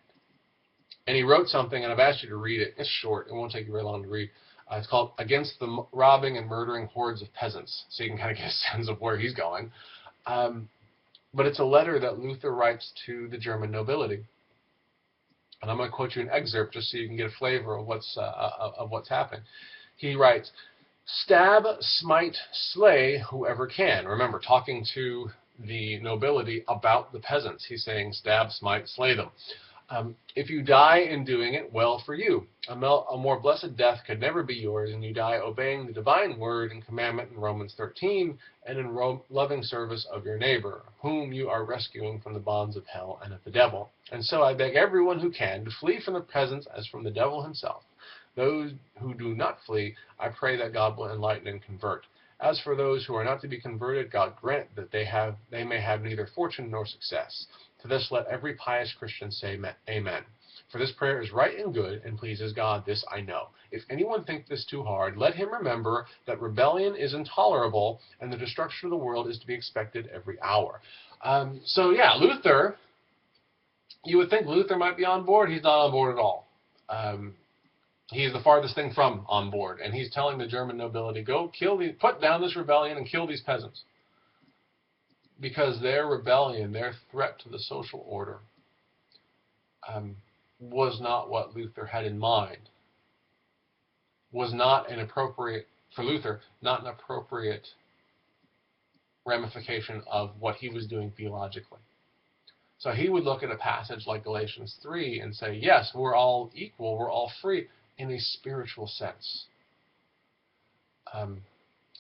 And he wrote something, and I've asked you to read it. It's short. It won't take you very long to read. It's called "Against the Robbing and Murdering Hordes of Peasants." So you can kind of get a sense of where he's going. But it's a letter that Luther writes to the German nobility. And I'm going to quote you an excerpt just so you can get a flavor of what's happening. He writes, "Stab, smite, slay whoever can." Remember, talking to the nobility about the peasants. He's saying, stab, smite, slay them. If you die in doing it, well for you. A more blessed death could never be yours, and you die obeying the divine word and commandment in Romans 13, and in loving service of your neighbor, whom you are rescuing from the bonds of hell and of the devil. And so I beg everyone who can to flee from the presence as from the devil himself. Those who do not flee, I pray that God will enlighten and convert. As for those who are not to be converted, God grant that they may have neither fortune nor success. To this let every pious Christian say amen. For this prayer is right and good and pleases God, this I know. If anyone think this too hard, let him remember that rebellion is intolerable and the destruction of the world is to be expected every hour. So yeah, Luther, you would think Luther might be on board. He's not on board at all. He's the farthest thing from on board, and he's telling the German nobility, go put down this rebellion and kill these peasants. Because their rebellion, their threat to the social order, was not what Luther had in mind, was not an appropriate, for Luther, not an appropriate ramification of what he was doing theologically. So he would look at a passage like Galatians 3 and say, yes, we're all equal, we're all free in a spiritual sense.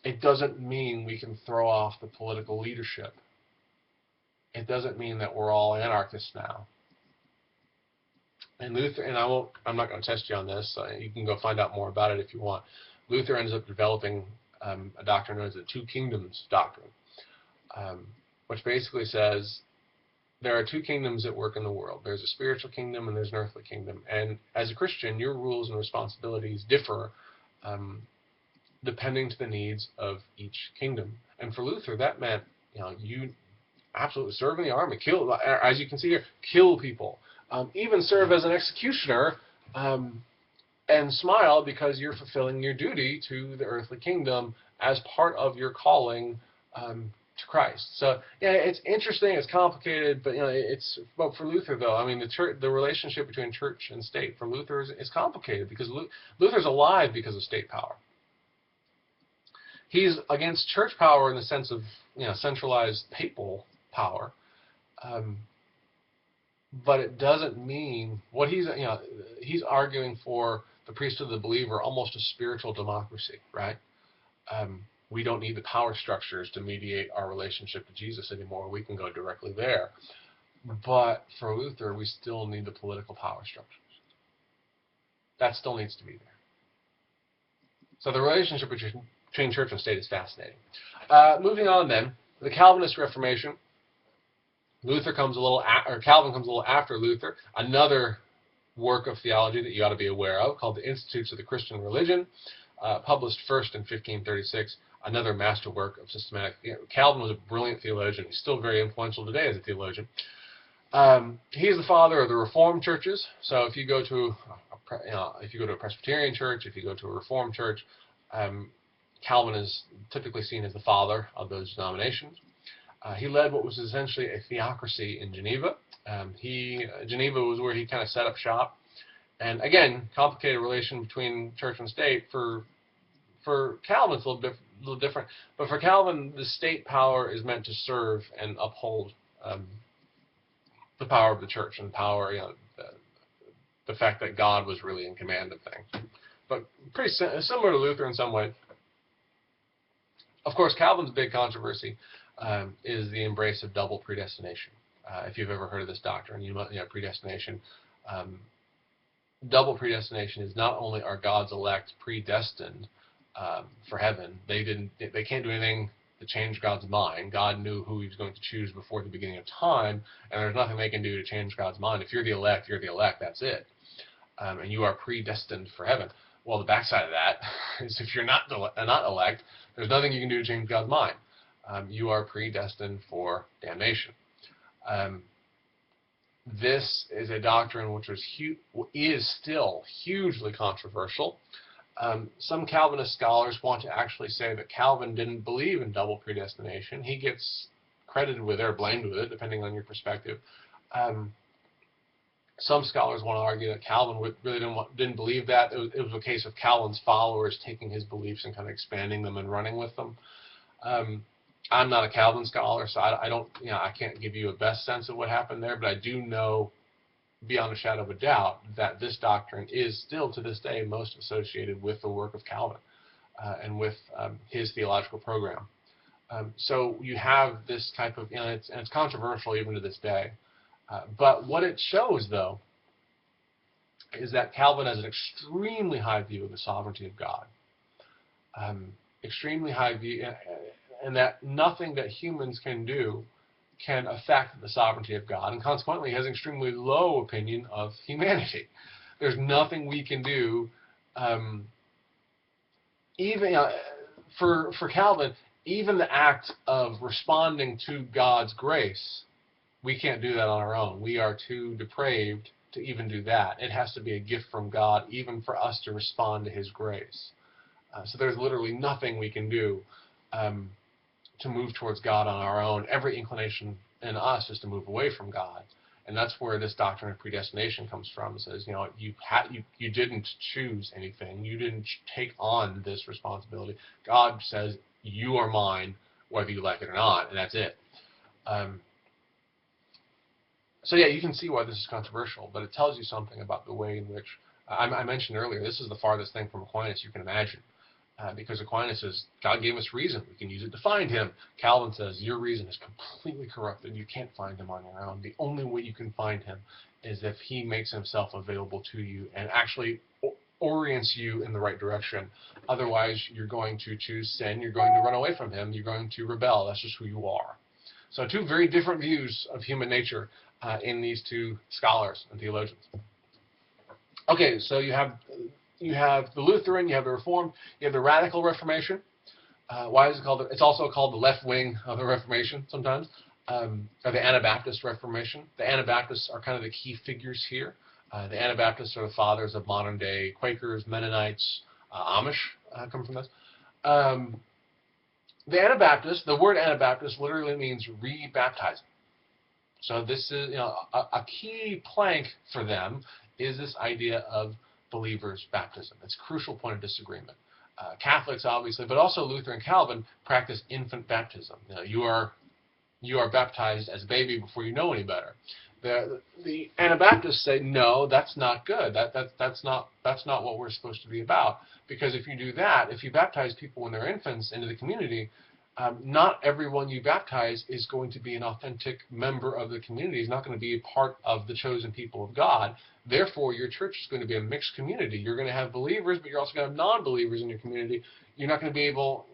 It doesn't mean we can throw off the political leadership. It doesn't mean that we're all anarchists now. And Luther, and I'm not going to test you on this, so you can go find out more about it if you want. Luther ends up developing a doctrine known as the two kingdoms doctrine, which basically says there are two kingdoms at work in the world. There's a spiritual kingdom and there's an earthly kingdom. And as a Christian, your rules and responsibilities differ depending to the needs of each kingdom. And for Luther, that meant, you absolutely serve in the army, kill, as you can see here, kill people, even serve as an executioner, and smile because you're fulfilling your duty to the earthly kingdom as part of your calling to Christ. So yeah, it's interesting, it's complicated, but but for Luther though, I mean the relationship between church and state for Luther is complicated because Luther's alive because of state power. He's against church power in the sense of centralized papal power, but it doesn't mean what he's arguing for the priesthood of the believer, almost a spiritual democracy, right? We don't need the power structures to mediate our relationship to Jesus anymore. We can go directly there. But for Luther, we still need the political power structures. That still needs to be there. So the relationship between church and state is fascinating. Moving on then, the Calvinist Reformation. Calvin comes a little after Luther. Another work of theology that you ought to be aware of, called the Institutes of the Christian Religion, published first in 1536. Another masterwork of systematic. Calvin was a brilliant theologian. He's still very influential today as a theologian. He's the father of the Reformed churches. So if you go to a Presbyterian church, if you go to a Reformed church, Calvin is typically seen as the father of those denominations. He led what was essentially a theocracy in Geneva. Geneva was where he kind of set up shop. And again, complicated relation between church and state. For Calvin, it's a little different. But for Calvin, the state power is meant to serve and uphold the power of the church and power, the fact that God was really in command of things. But pretty similar to Luther in some ways. Of course, Calvin's big controversy is the embrace of double predestination. If you've ever heard of this doctrine, predestination. Double predestination is not only are God's elect predestined for heaven, they can't do anything to change God's mind. God knew who he was going to choose before the beginning of time, and there's nothing they can do to change God's mind. If you're the elect, you're the elect, that's it. And you are predestined for heaven. Well, the backside of that is if you're not elect, there's nothing you can do to change God's mind. You are predestined for damnation. This is a doctrine which is still hugely controversial. Some Calvinist scholars want to actually say that Calvin didn't believe in double predestination. He gets credited with it or blamed with it, depending on your perspective. Some scholars want to argue that Calvin really didn't believe that. It was a case of Calvin's followers taking his beliefs and kind of expanding them and running with them. I'm not a Calvin scholar, so I can't give you a best sense of what happened there, but I do know beyond a shadow of a doubt that this doctrine is still to this day most associated with the work of Calvin and with his theological program. So you have this type of, and it's controversial even to this day. But what it shows, though, is that Calvin has an extremely high view of the sovereignty of God. Extremely high view, and that nothing that humans can do can affect the sovereignty of God, and consequently he has an extremely low opinion of humanity. There's nothing we can do, even for Calvin, even the act of responding to God's grace, we can't do that on our own. We are too depraved to even do that. It has to be a gift from God, even for us to respond to his grace. So there's literally nothing we can do to move towards God on our own. Every inclination in us is to move away from God. And that's where this doctrine of predestination comes from. It says, you didn't choose anything. You didn't take on this responsibility. God says, you are mine, whether you like it or not, and that's it. So yeah, you can see why this is controversial, but it tells you something about the way in which, I mentioned earlier, this is the farthest thing from Aquinas you can imagine. Because Aquinas says, God gave us reason. We can use it to find him. Calvin says, your reason is completely corrupted. You can't find him on your own. The only way you can find him is if he makes himself available to you and actually orients you in the right direction. Otherwise, you're going to choose sin. You're going to run away from him. You're going to rebel. That's just who you are. So two very different views of human nature in these two scholars and theologians. Okay, so you have the Lutheran, you have the Reformed, you have the Radical Reformation. Why is it called? It's also called the left wing of the Reformation sometimes, or the Anabaptist Reformation. The Anabaptists are kind of the key figures here. The Anabaptists are the fathers of modern day Quakers, Mennonites, Amish come from this. The Anabaptists, the word Anabaptist literally means re-baptizing. So this is, a key plank for them is this idea of believers' baptism. It's a crucial point of disagreement. Catholics, obviously, but also Luther and Calvin practice infant baptism. You are baptized as a baby before you know any better. The Anabaptists say, no, that's not good. That's not what we're supposed to be about. Because if you do that, if you baptize people when they're infants into the community, not everyone you baptize is going to be an authentic member of the community. Is not going to be a part of the chosen people of God. Therefore, your church is going to be a mixed community. You're going to have believers, but you're also going to have non-believers in your community. You're not going to be able.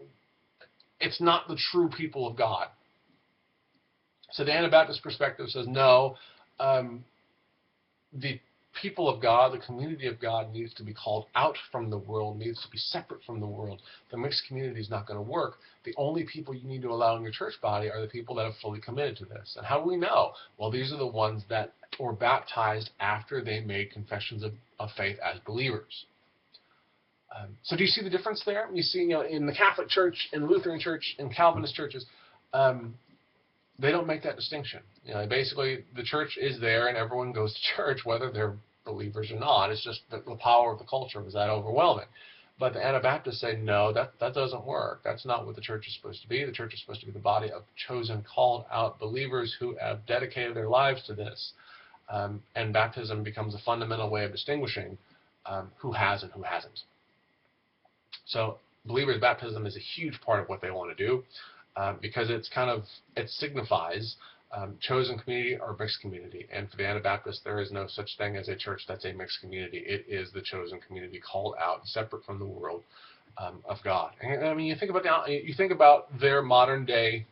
It's not the true people of God. So the Anabaptist perspective says no. The people of God, the community of God, needs to be called out from the world, needs to be separate from the world. The mixed community is not going to work. The only people you need to allow in your church body are the people that have fully committed to this. And how do we know? Well, these are the ones that were baptized after they made confessions of faith as believers. So do you see the difference there? You see, in the Catholic Church, in the Lutheran Church, in Calvinist churches, they don't make that distinction. Basically, the church is there and everyone goes to church whether they're believers or not. It's just that the power of the culture was that overwhelming. But the Anabaptists say, no, that doesn't work. That's not what the church is supposed to be. The church is supposed to be the body of chosen, called out believers who have dedicated their lives to this. And baptism becomes a fundamental way of distinguishing who has and who hasn't. So believers' baptism is a huge part of what they want to do because it signifies chosen community or mixed community. And for the Anabaptists, there is no such thing as a church that's a mixed community. It is the chosen community, called out, separate from the world of God. And I mean, you think about their modern day.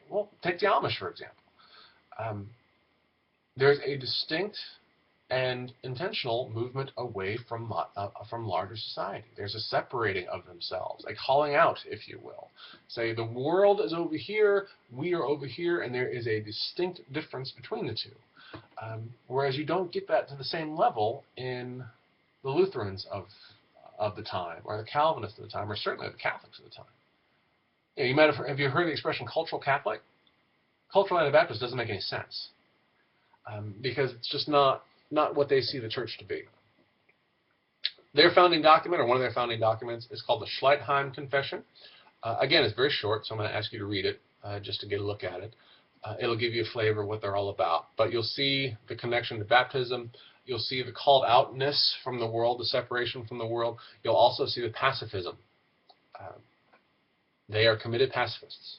Well, take the Amish for example. There's a distinct and intentional movement away from larger society. There's a separating of themselves, a calling out, if you will. Say the world is over here, we are over here, and there is a distinct difference between the two. Whereas you don't get that to the same level in the Lutherans of the time, or the Calvinists of the time, or certainly the Catholics of the time. You might have you heard the expression cultural Catholic? Cultural Anabaptist doesn't make any sense because it's just not what they see the church to be. Their founding document, or one of their founding documents, is called the Schleitheim Confession. Again, it's very short, so I'm going to ask you to read it just to get a look at it. It'll give you a flavor of what they're all about. But you'll see the connection to baptism. You'll see the called outness from the world, the separation from the world. You'll also see the pacifism. They are committed pacifists.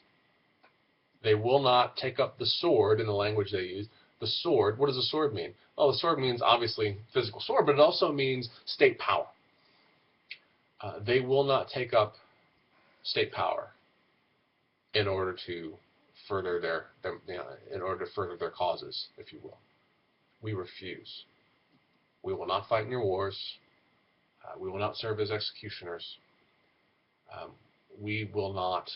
They will not take up the sword in the language they use. The sword, what does the sword mean? Well, the sword means obviously physical sword, but it also means state power. They will not take up state power in order to further their causes, if you will. We refuse. We will not fight in your wars. We will not serve as executioners. We won't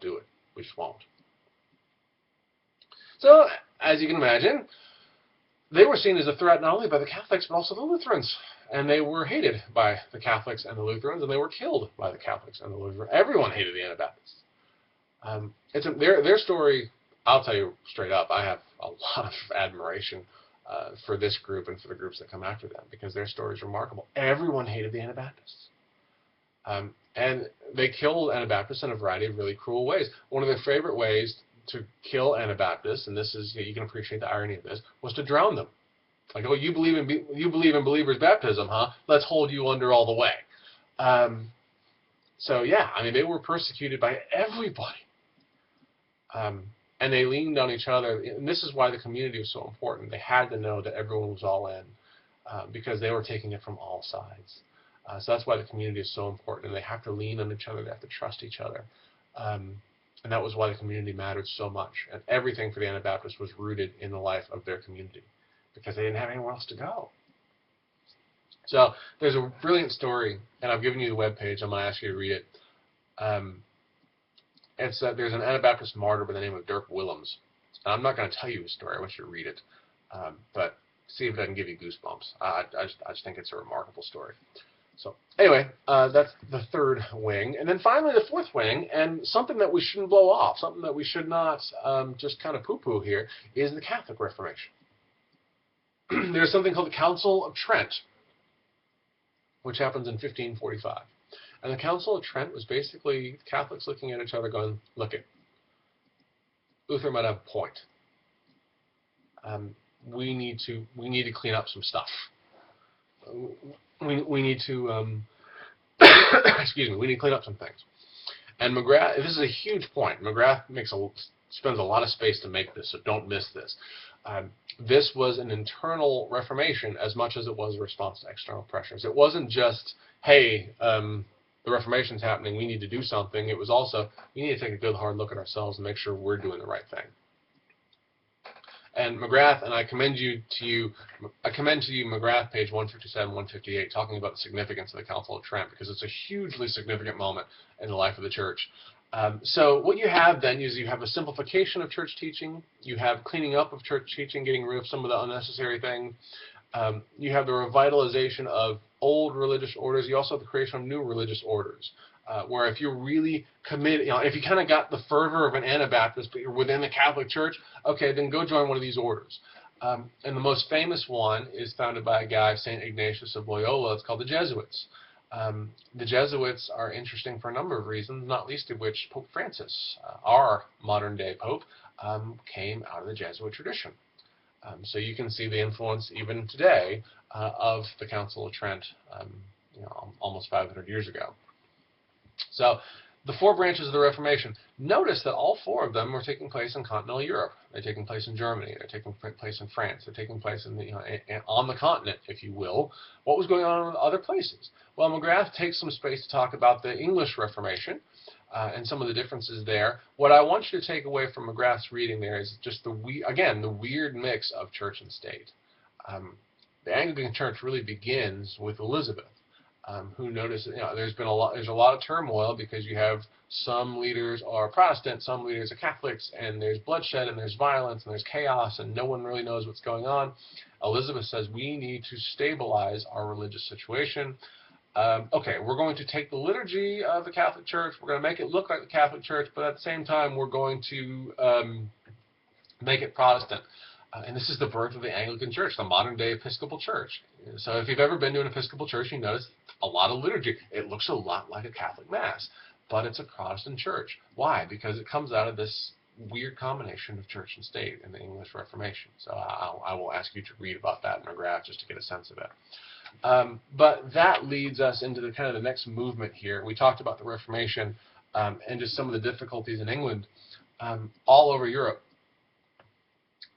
do it. We just won't. So, as you can imagine, they were seen as a threat not only by the Catholics, but also the Lutherans. And they were hated by the Catholics and the Lutherans, and they were killed by the Catholics and the Lutherans. Everyone hated the Anabaptists. Their story, I'll tell you straight up, I have a lot of admiration for this group and for the groups that come after them, because their story is remarkable. Everyone hated the Anabaptists. And they killed Anabaptists in a variety of really cruel ways. One of their favorite ways to kill Anabaptists, and this is, you can appreciate the irony of this, was to drown them. Like, oh, you believe in believers' baptism, huh? Let's hold you under all the way. So yeah, I mean, they were persecuted by everybody, and they leaned on each other. And this is why the community was so important. They had to know that everyone was all in, because they were taking it from all sides. So that's why the community is so important, and they have to lean on each other. They have to trust each other. And that was why the community mattered so much. And everything for the Anabaptists was rooted in the life of their community, because they didn't have anywhere else to go. So there's a brilliant story, and I've given you the webpage. I'm going to ask you to read it. There's an Anabaptist martyr by the name of Dirk Willems. And I'm not going to tell you his story. I want you to read it. But see if that can give you goosebumps. I just think it's a remarkable story. So anyway, that's the third wing. And then finally the fourth wing, and something that we shouldn't blow off, something that we should not just kind of poo-poo here, is the Catholic Reformation. There's something called the Council of Trent, which happens in 1545. And the Council of Trent was basically Catholics looking at each other going, look it, Luther might have a point. We need to clean up some stuff. We need to excuse me. We need to clean up some things. And McGrath, this is a huge point. McGrath spends a lot of space to make this, so don't miss this. This was an internal reformation as much as it was a response to external pressures. It wasn't just, hey, the Reformation's happening, we need to do something. It was also, we need to take a good hard look at ourselves and make sure we're doing the right thing. And McGrath, and I commend to you McGrath, page 157, 158, talking about the significance of the Council of Trent, because it's a hugely significant moment in the life of the church. So what you have then is you have a simplification of church teaching, you have cleaning up of church teaching, getting rid of some of the unnecessary things, you have the revitalization of old religious orders, you also have the creation of new religious orders. where if you're really committed, if you kind of got the fervor of an Anabaptist, but you're within the Catholic Church, okay, then go join one of these orders. And the most famous one is founded by a guy, St. Ignatius of Loyola. It's called the Jesuits. The Jesuits are interesting for a number of reasons, not least of which Pope Francis, our modern-day Pope, came out of the Jesuit tradition. So you can see the influence even today of the Council of Trent, almost 500 years ago. So the four branches of the Reformation, notice that all four of them are taking place in continental Europe. They're taking place in Germany. They're taking place in France. They're taking place in on the continent, if you will. What was going on in other places? Well, McGrath takes some space to talk about the English Reformation and some of the differences there. What I want you to take away from McGrath's reading there is just the weird mix of church and state. The Anglican Church really begins with Elizabeth. Who notice there's a lot of turmoil because you have some leaders are Protestant, some leaders are Catholics, and there's bloodshed and there's violence and there's chaos and no one really knows what's going on. Elizabeth says we need to stabilize our religious situation. Okay, we're going to take the liturgy of the Catholic Church, we're going to make it look like the Catholic Church, but at the same time we're going to make it Protestant. And this is the birth of the Anglican Church, the modern-day Episcopal Church. So if you've ever been to an Episcopal Church, you notice a lot of liturgy. It looks a lot like a Catholic Mass, but it's a Protestant church. Why? Because it comes out of this weird combination of church and state in the English Reformation. So I will ask you to read about that in McGrath just to get a sense of it. But that leads us into the kind of the next movement here. We talked about the Reformation and just some of the difficulties in England all over Europe.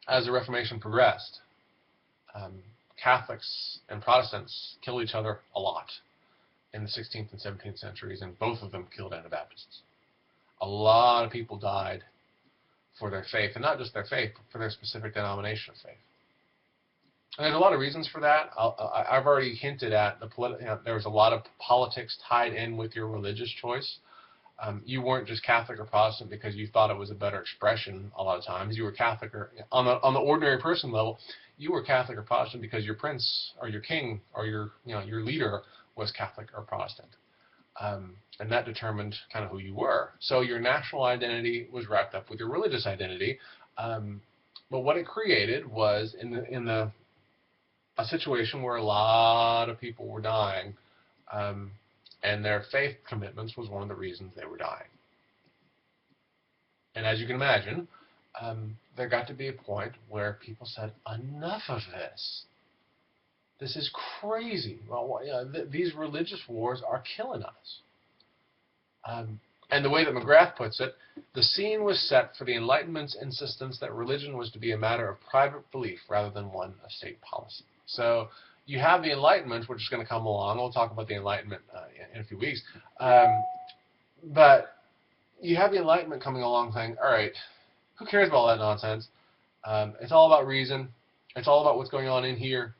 As the Reformation progressed, Catholics and Protestants killed each other a lot in the 16th and 17th centuries, and both of them killed Anabaptists. A lot of people died for their faith, and not just their faith, but for their specific denomination of faith. And there's a lot of reasons for that. I've already hinted at there was a lot of politics tied in with your religious choice. You weren't just Catholic or Protestant because you thought it was a better expression a lot of times. You were Catholic, or on the ordinary person level, you were Catholic or Protestant because your prince or your king or your leader was Catholic or Protestant. And that determined kind of who you were. So your national identity was wrapped up with your religious identity. But what it created was a situation where a lot of people were dying. And their faith commitments was one of the reasons they were dying. And as you can imagine, there got to be a point where people said, enough of this. This is crazy. Well, these religious wars are killing us. And the way that McGrath puts it, the scene was set for the Enlightenment's insistence that religion was to be a matter of private belief rather than one of state policy. So you have the Enlightenment, which is going to come along. We'll talk about the Enlightenment in a few weeks. But you have the Enlightenment coming along saying, all right, who cares about all that nonsense? It's all about reason. It's all about what's going on in here.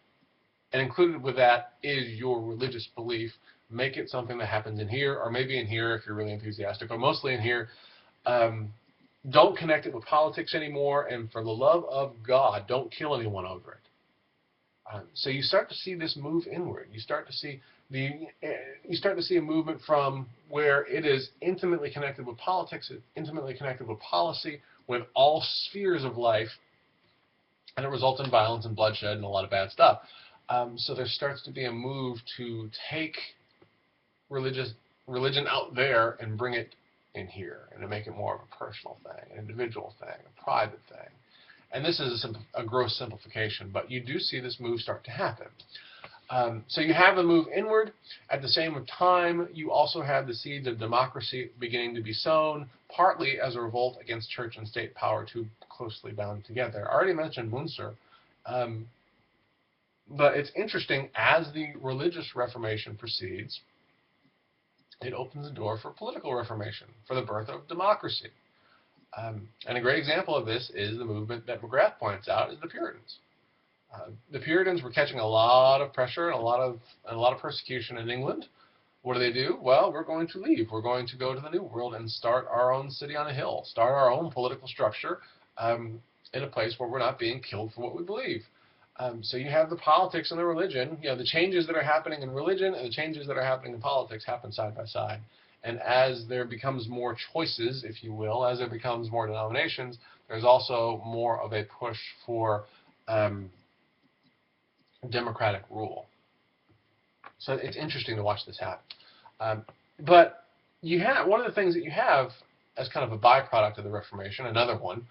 And included with that is your religious belief. Make it something that happens in here, or maybe in here if you're really enthusiastic, but mostly in here. Don't connect it with politics anymore, and for the love of God, don't kill anyone over it. So you start to see this move inward. You start to see a movement from where it is intimately connected with politics, intimately connected with policy, with all spheres of life, and it results in violence and bloodshed and a lot of bad stuff. So there starts to be a move to take religion out there and bring it in here, and to make it more of a personal thing, an individual thing, a private thing. And this is a gross simplification, but you do see this move start to happen. So you have a move inward. At the same time, you also have the seeds of democracy beginning to be sown, partly as a revolt against church and state power too closely bound together. I already mentioned Munster. But it's interesting, as the religious Reformation proceeds, it opens the door for political reformation, for the birth of democracy. And a great example of this is the movement that McGrath points out, is the Puritans. The Puritans were catching a lot of pressure and a lot of persecution in England. What do? Well, we're going to leave. We're going to go to the New World and start our own city on a hill, start our own political structure in a place where we're not being killed for what we believe. So you have the politics and the religion. The changes that are happening in religion and the changes that are happening in politics happen side by side. And as there becomes more choices, if you will, as there becomes more denominations, there's also more of a push for democratic rule. So it's interesting to watch this happen. But you have one of the things that you have as kind of a byproduct of the Reformation, another one,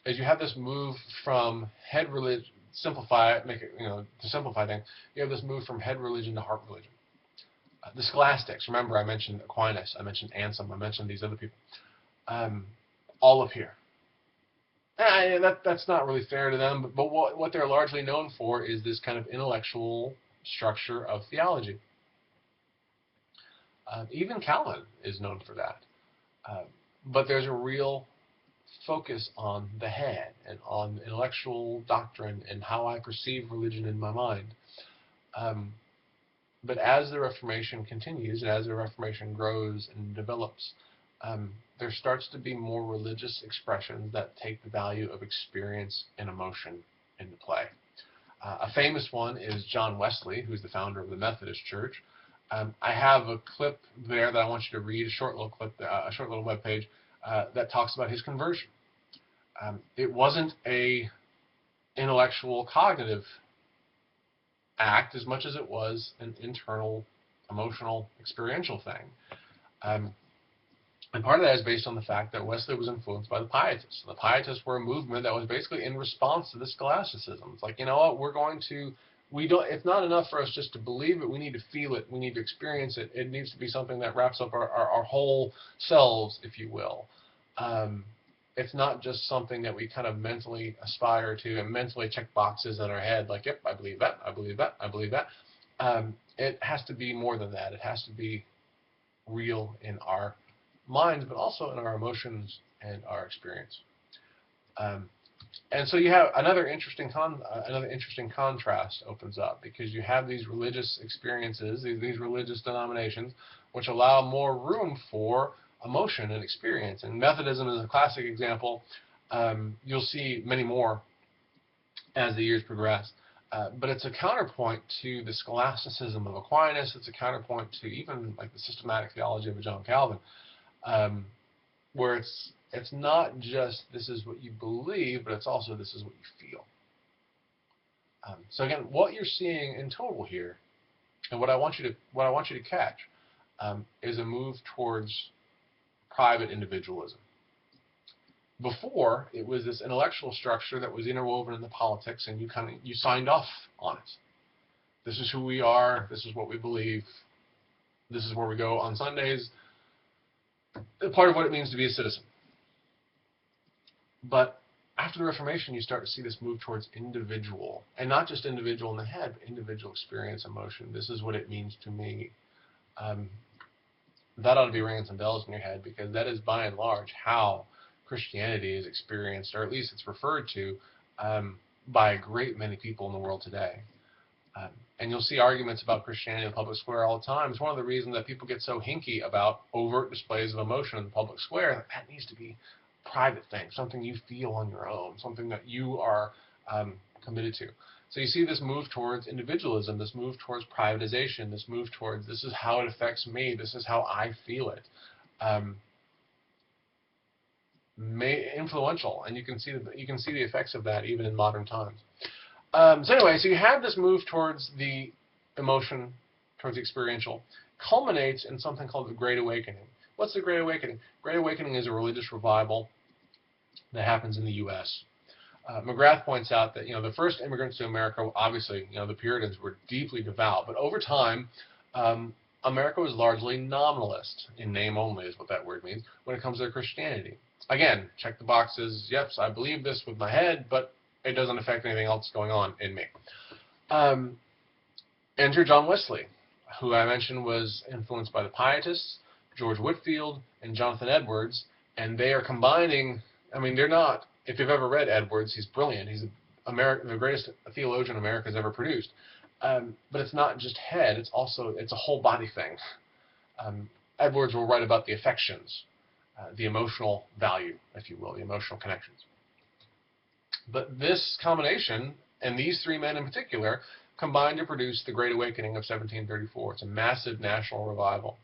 is you have this move from head religion, to simplify things, you have this move from head religion to heart religion. The scholastics, remember I mentioned Aquinas, I mentioned Anselm, I mentioned these other people, all appear. That's not really fair to them, but what they're largely known for is this kind of intellectual structure of theology. Even Calvin is known for that. But there's a real focus on the head and on intellectual doctrine and how I perceive religion in my mind. But as the Reformation continues and as the Reformation grows and develops, there starts to be more religious expressions that take the value of experience and emotion into play. A famous one is John Wesley, who's the founder of the Methodist Church. I have a clip there that I want you to read, a short little clip, a short little web page that talks about his conversion. It wasn't a intellectual, cognitive act as much as it was an internal, emotional, experiential thing. And part of that is based on the fact that Wesley was influenced by the Pietists. The Pietists were a movement that was basically in response to the scholasticism. It's like, you know what, it's not enough for us just to believe it, we need to feel it, we need to experience it. It needs to be something that wraps up our whole selves, if you will. It's not just something that we kind of mentally aspire to and mentally check boxes in our head, like, yep, I believe that, I believe that, I believe that. It has to be more than that. It has to be real in our minds, but also in our emotions and our experience. And so you have another interesting contrast opens up, because you have these religious experiences, these religious denominations, which allow more room for emotion and experience. And Methodism is a classic example. You'll see many more as the years progress. But it's a counterpoint to the scholasticism of Aquinas. It's a counterpoint to even like the systematic theology of John Calvin, where it's not just this is what you believe, but it's also this is what you feel. So again, what you're seeing in total here, and what I want you to catch, is a move towards private individualism. Before, it was this intellectual structure that was interwoven in the politics, and you signed off on it. This is who we are. This is what we believe. This is where we go on Sundays. Part of what it means to be a citizen. But after the Reformation, you start to see this move towards individual, and not just individual in the head, but individual experience, emotion. This is what it means to me. That ought to be ringing some bells in your head, because that is by and large how Christianity is experienced, or at least it's referred to by a great many people in the world today. And you'll see arguments about Christianity in the public square all the time. It's one of the reasons that people get so hinky about overt displays of emotion in the public square. That needs to be a private thing, something you feel on your own, something that you are committed to. So you see this move towards individualism, this move towards privatization, this move towards this is how it affects me, this is how I feel it. Influential, and you can see the effects of that even in modern times. So anyway, so you have this move towards the emotion, towards the experiential, culminates in something called the Great Awakening. What's the Great Awakening? Great Awakening is a religious revival that happens in the U.S. McGrath points out that the first immigrants to America, obviously, the Puritans were deeply devout, but over time, America was largely nominalist, in name only is what that word means, when it comes to Christianity. Again, check the boxes. Yes, I believe this with my head, but it doesn't affect anything else going on in me. Enter John Wesley, who I mentioned was influenced by the Pietists, George Whitefield, and Jonathan Edwards, and they are combining, they're not, if you've ever read Edwards, he's brilliant. He's the greatest theologian America's ever produced. But it's not just head, it's a whole body thing. Edwards will write about the affections, the emotional value, if you will, the emotional connections. But this combination, and these three men in particular, combined to produce the Great Awakening of 1734. It's a massive national revival.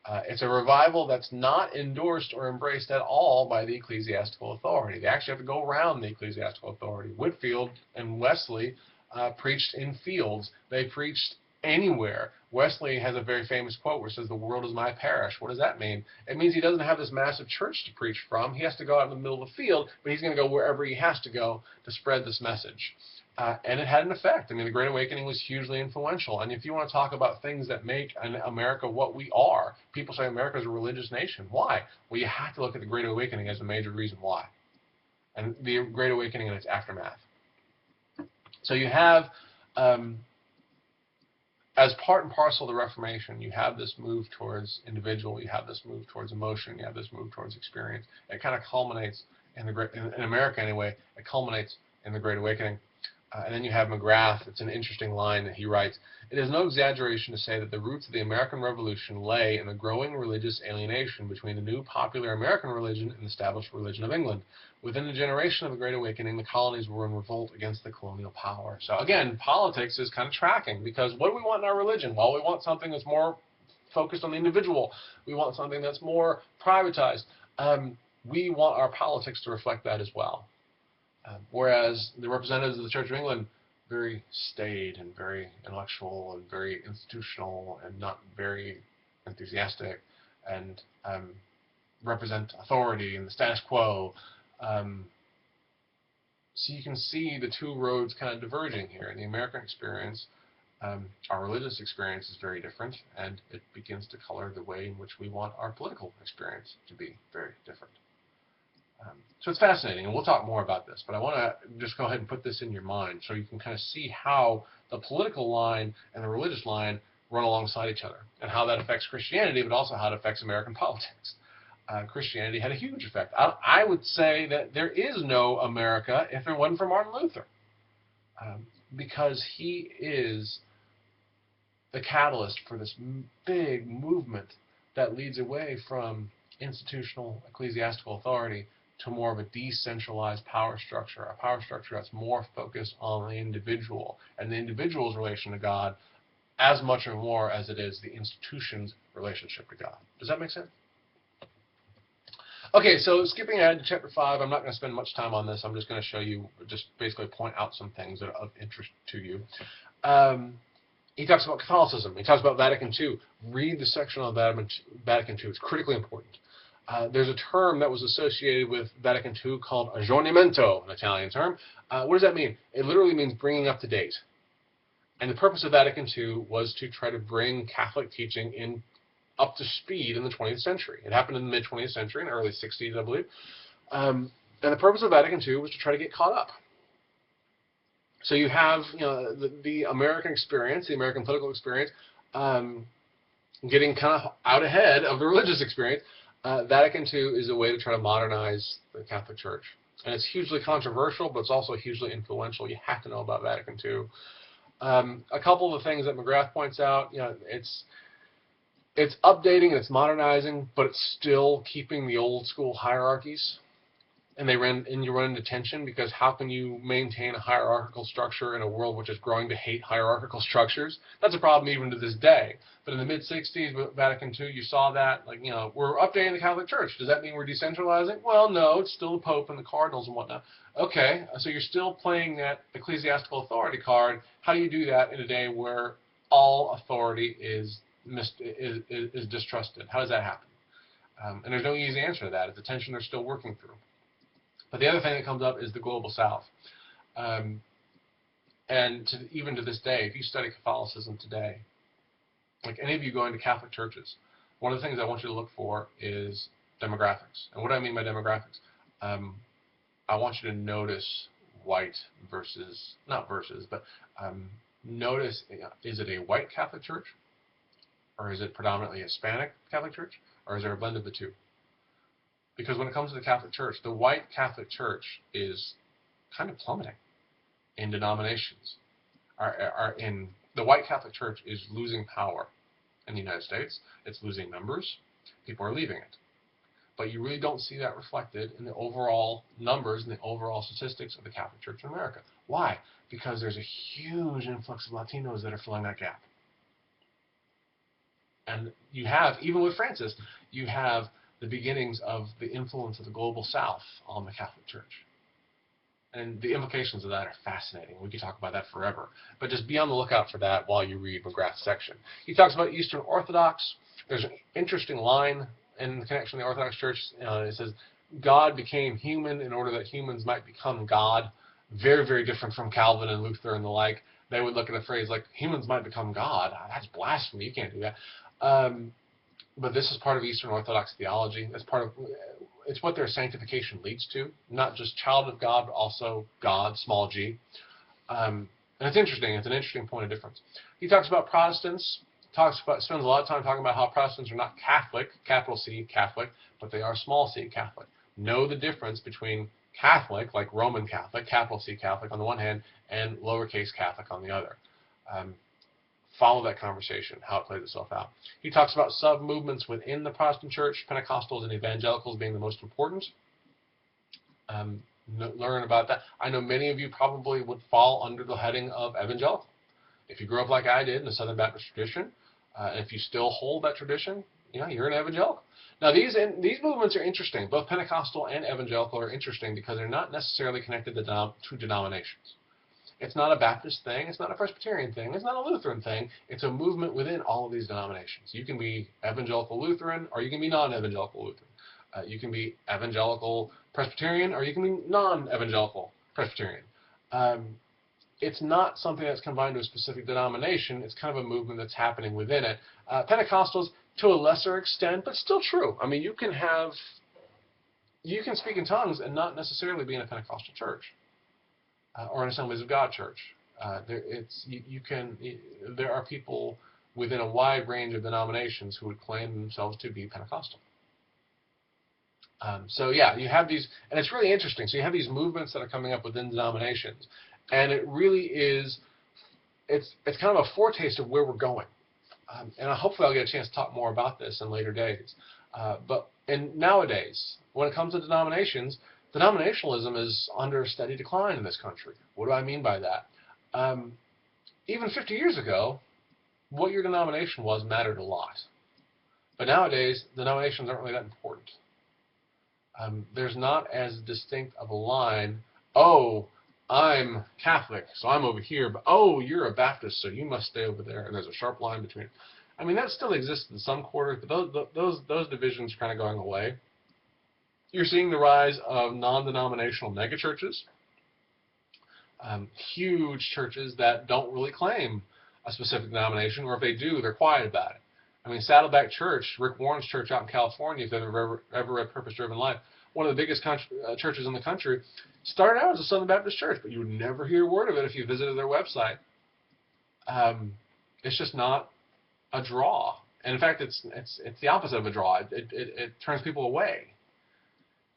It's a revival that's not endorsed or embraced at all by the ecclesiastical authority. They actually have to go around the ecclesiastical authority. Whitfield and Wesley preached in fields. They preached anywhere. Wesley has a very famous quote where it says, "The world is my parish." What does that mean? It means he doesn't have this massive church to preach from. He has to go out in the middle of the field, but he's going to go wherever he has to go to spread this message. And it had an effect. I mean, the Great Awakening was hugely influential. And if you want to talk about things that make America what we are, people say America is a religious nation. Why? Well, you have to look at the Great Awakening as a major reason why. And the Great Awakening and its aftermath. So you have, as part and parcel of the Reformation, you have this move towards individual, you have this move towards emotion, you have this move towards experience. It kind of culminates, in America anyway, it culminates in the Great Awakening. And then you have McGrath. It's an interesting line that he writes. "It is no exaggeration to say that the roots of the American Revolution lay in the growing religious alienation between the new popular American religion and the established religion of England. Within the generation of the Great Awakening, the colonies were in revolt against the colonial power." So again, politics is kind of tracking, because what do we want in our religion? Well, we want something that's more focused on the individual. We want something that's more privatized. We want our politics to reflect that as well. Whereas the representatives of the Church of England, very staid and very intellectual and very institutional and not very enthusiastic, and represent authority and the status quo. So you can see the two roads kind of diverging here. In the American experience, our religious experience is very different, and it begins to color the way in which we want our political experience to be very different. So it's fascinating, and we'll talk more about this, but I want to just go ahead and put this in your mind so you can kind of see how the political line and the religious line run alongside each other, and how that affects Christianity, but also how it affects American politics. Christianity had a huge effect. I would say that there is no America if it wasn't for Martin Luther, because he is the catalyst for this big movement that leads away from institutional ecclesiastical authority to more of a decentralized power structure, a power structure that's more focused on the individual and the individual's relation to God as much or more as it is the institution's relationship to God. Does that make sense? Okay, so skipping ahead to chapter 5, I'm not going to spend much time on this. I'm just going to show you, just basically point out some things that are of interest to you. He talks about Catholicism. He talks about Vatican II. Read the section on Vatican II. It's critically important. There's a term that was associated with Vatican II called aggiornamento, an Italian term. What does that mean? It literally means bringing up to date. And the purpose of Vatican II was to try to bring Catholic teaching in up to speed in the 20th century. It happened in the mid-20th century, in the early 60s, I believe. And the purpose of Vatican II was to try to get caught up. So you have, the American experience, the American political experience, getting kind of out ahead of the religious experience. Vatican II is a way to try to modernize the Catholic Church. And it's hugely controversial, but it's also hugely influential. You have to know about Vatican II. A couple of the things that McGrath points out, it's updating and it's modernizing, but it's still keeping the old school hierarchies. And you run into tension, because how can you maintain a hierarchical structure in a world which is growing to hate hierarchical structures? That's a problem even to this day. But in the mid-60s with Vatican II, you saw that, we're updating the Catholic Church. Does that mean we're decentralizing? Well, no, it's still the Pope and the cardinals and whatnot. Okay, so you're still playing that ecclesiastical authority card. How do you do that in a day where all authority is distrusted? How does that happen? And there's no easy answer to that. It's a tension they're still working through. But the other thing that comes up is the global South. And even to this day, if you study Catholicism today, like any of you going to Catholic churches, one of the things I want you to look for is demographics. And what do I mean by demographics? I want you to notice white versus, not versus, but notice, is it a white Catholic church? Or is it predominantly a Hispanic Catholic church? Or is there a blend of the two? Because when it comes to the Catholic Church, the white Catholic Church is kind of plummeting in denominations. The white Catholic Church is losing power in the United States. It's losing members. People are leaving it. But you really don't see that reflected in the overall numbers and the overall statistics of the Catholic Church in America. Why? Because there's a huge influx of Latinos that are filling that gap. And you have, even with Francis, you have the beginnings of the influence of the global South on the Catholic Church. And the implications of that are fascinating. We could talk about that forever. But just be on the lookout for that while you read McGrath's section. He talks about Eastern Orthodox. There's an interesting line in the connection to the Orthodox Church. It says, God became human in order that humans might become God. Very, very different from Calvin and Luther and the like. They would look at a phrase like, humans might become God. That's blasphemy. You can't do that. But this is part of Eastern Orthodox theology. It's what their sanctification leads to. Not just child of God, but also God, small g. And it's interesting. It's an interesting point of difference. He talks about Protestants. Spends a lot of time talking about how Protestants are not Catholic, capital C, Catholic, but they are small c, Catholic. Know the difference between Catholic, like Roman Catholic, capital C, Catholic on the one hand, and lowercase Catholic on the other. Follow that conversation, how it plays itself out. He talks about sub-movements within the Protestant church, Pentecostals and evangelicals being the most important. Learn about that. I know many of you probably would fall under the heading of evangelical. If you grew up like I did in the Southern Baptist tradition, and if you still hold that tradition, you're an evangelical. Now, these movements are interesting. Both Pentecostal and evangelical are interesting because they're not necessarily connected to denominations. It's not a Baptist thing. It's not a Presbyterian thing. It's not a Lutheran thing. It's a movement within all of these denominations. You can be evangelical Lutheran, or you can be non-evangelical Lutheran. You can be evangelical Presbyterian, or you can be non-evangelical Presbyterian. It's not something that's confined to a specific denomination. It's kind of a movement that's happening within it. Pentecostals, to a lesser extent, but still true. I mean, you can speak in tongues and not necessarily be in a Pentecostal church. Or an Assemblies of God church. There are people within a wide range of denominations who would claim themselves to be Pentecostal. So yeah, you have these, and it's really interesting. So you have these movements that are coming up within denominations, and it really is, it's kind of a foretaste of where we're going. And hopefully I'll get a chance to talk more about this in later days. And nowadays, when it comes to denominations, denominationalism is under steady decline in this country. What do I mean by that? Even 50 years ago, what your denomination was mattered a lot. But nowadays, denominations aren't really that important. There's not as distinct of a line, oh, I'm Catholic, so I'm over here, but oh, you're a Baptist, so you must stay over there, and there's a sharp line between it. I mean, that still exists in some quarters, but those divisions are kind of going away. You're seeing the rise of non-denominational megachurches, huge churches that don't really claim a specific denomination, or if they do, they're quiet about it. I mean, Saddleback Church, Rick Warren's church out in California, if you've ever read Purpose Driven Life, one of the biggest churches in the country, started out as a Southern Baptist church, but you would never hear a word of it if you visited their website. It's just not a draw. And in fact, it's the opposite of a draw. It turns people away.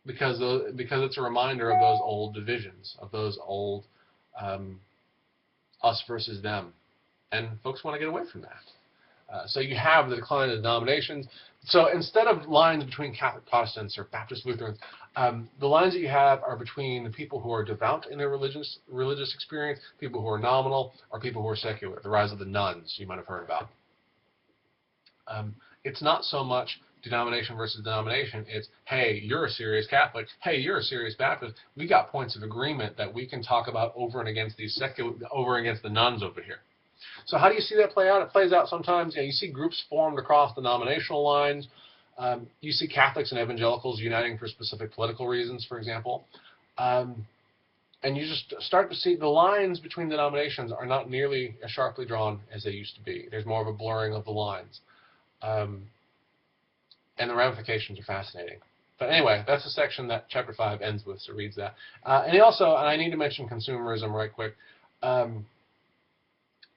Because it's a reminder of those old divisions, of those old us versus them. And folks want to get away from that. So you have the decline of denominations. So instead of lines between Catholic Protestants or Baptist Lutherans, the lines that you have are between the people who are devout in their religious experience, people who are nominal, or people who are secular. The rise of the nuns you might have heard about. It's not so much denomination versus denomination. It's, hey, you're a serious Catholic. Hey, you're a serious Baptist. We got points of agreement that we can talk about over and against the nuns over here. So how do you see that play out? It plays out sometimes. You see groups formed across denominational lines. You see Catholics and evangelicals uniting for specific political reasons, for example. And you just start to see the lines between denominations are not nearly as sharply drawn as they used to be. There's more of a blurring of the lines. And the ramifications are fascinating. But anyway, that's the section that Chapter 5 ends with, so reads that. And I need to mention consumerism right quick.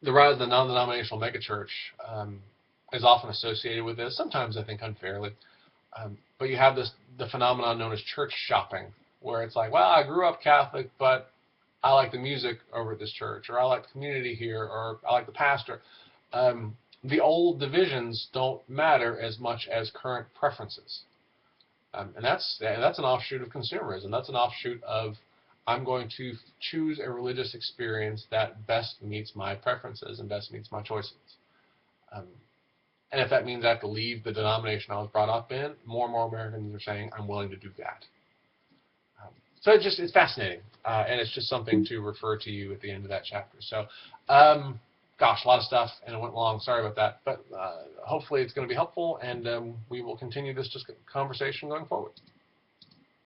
The rise of the non-denominational megachurch is often associated with this, sometimes I think unfairly. But you have the phenomenon known as church shopping, where it's like, well, I grew up Catholic, but I like the music over at this church, or I like the community here, or I like the pastor. The old divisions don't matter as much as current preferences. And that's an offshoot of consumerism. That's an offshoot of, I'm going to choose a religious experience that best meets my preferences and best meets my choices. And if that means I have to leave the denomination I was brought up in, more and more Americans are saying, I'm willing to do that. So it's fascinating, and it's just something to refer to you at the end of that chapter. So, gosh, a lot of stuff, and it went long. Sorry about that, but hopefully it's going to be helpful, and we will continue this conversation going forward.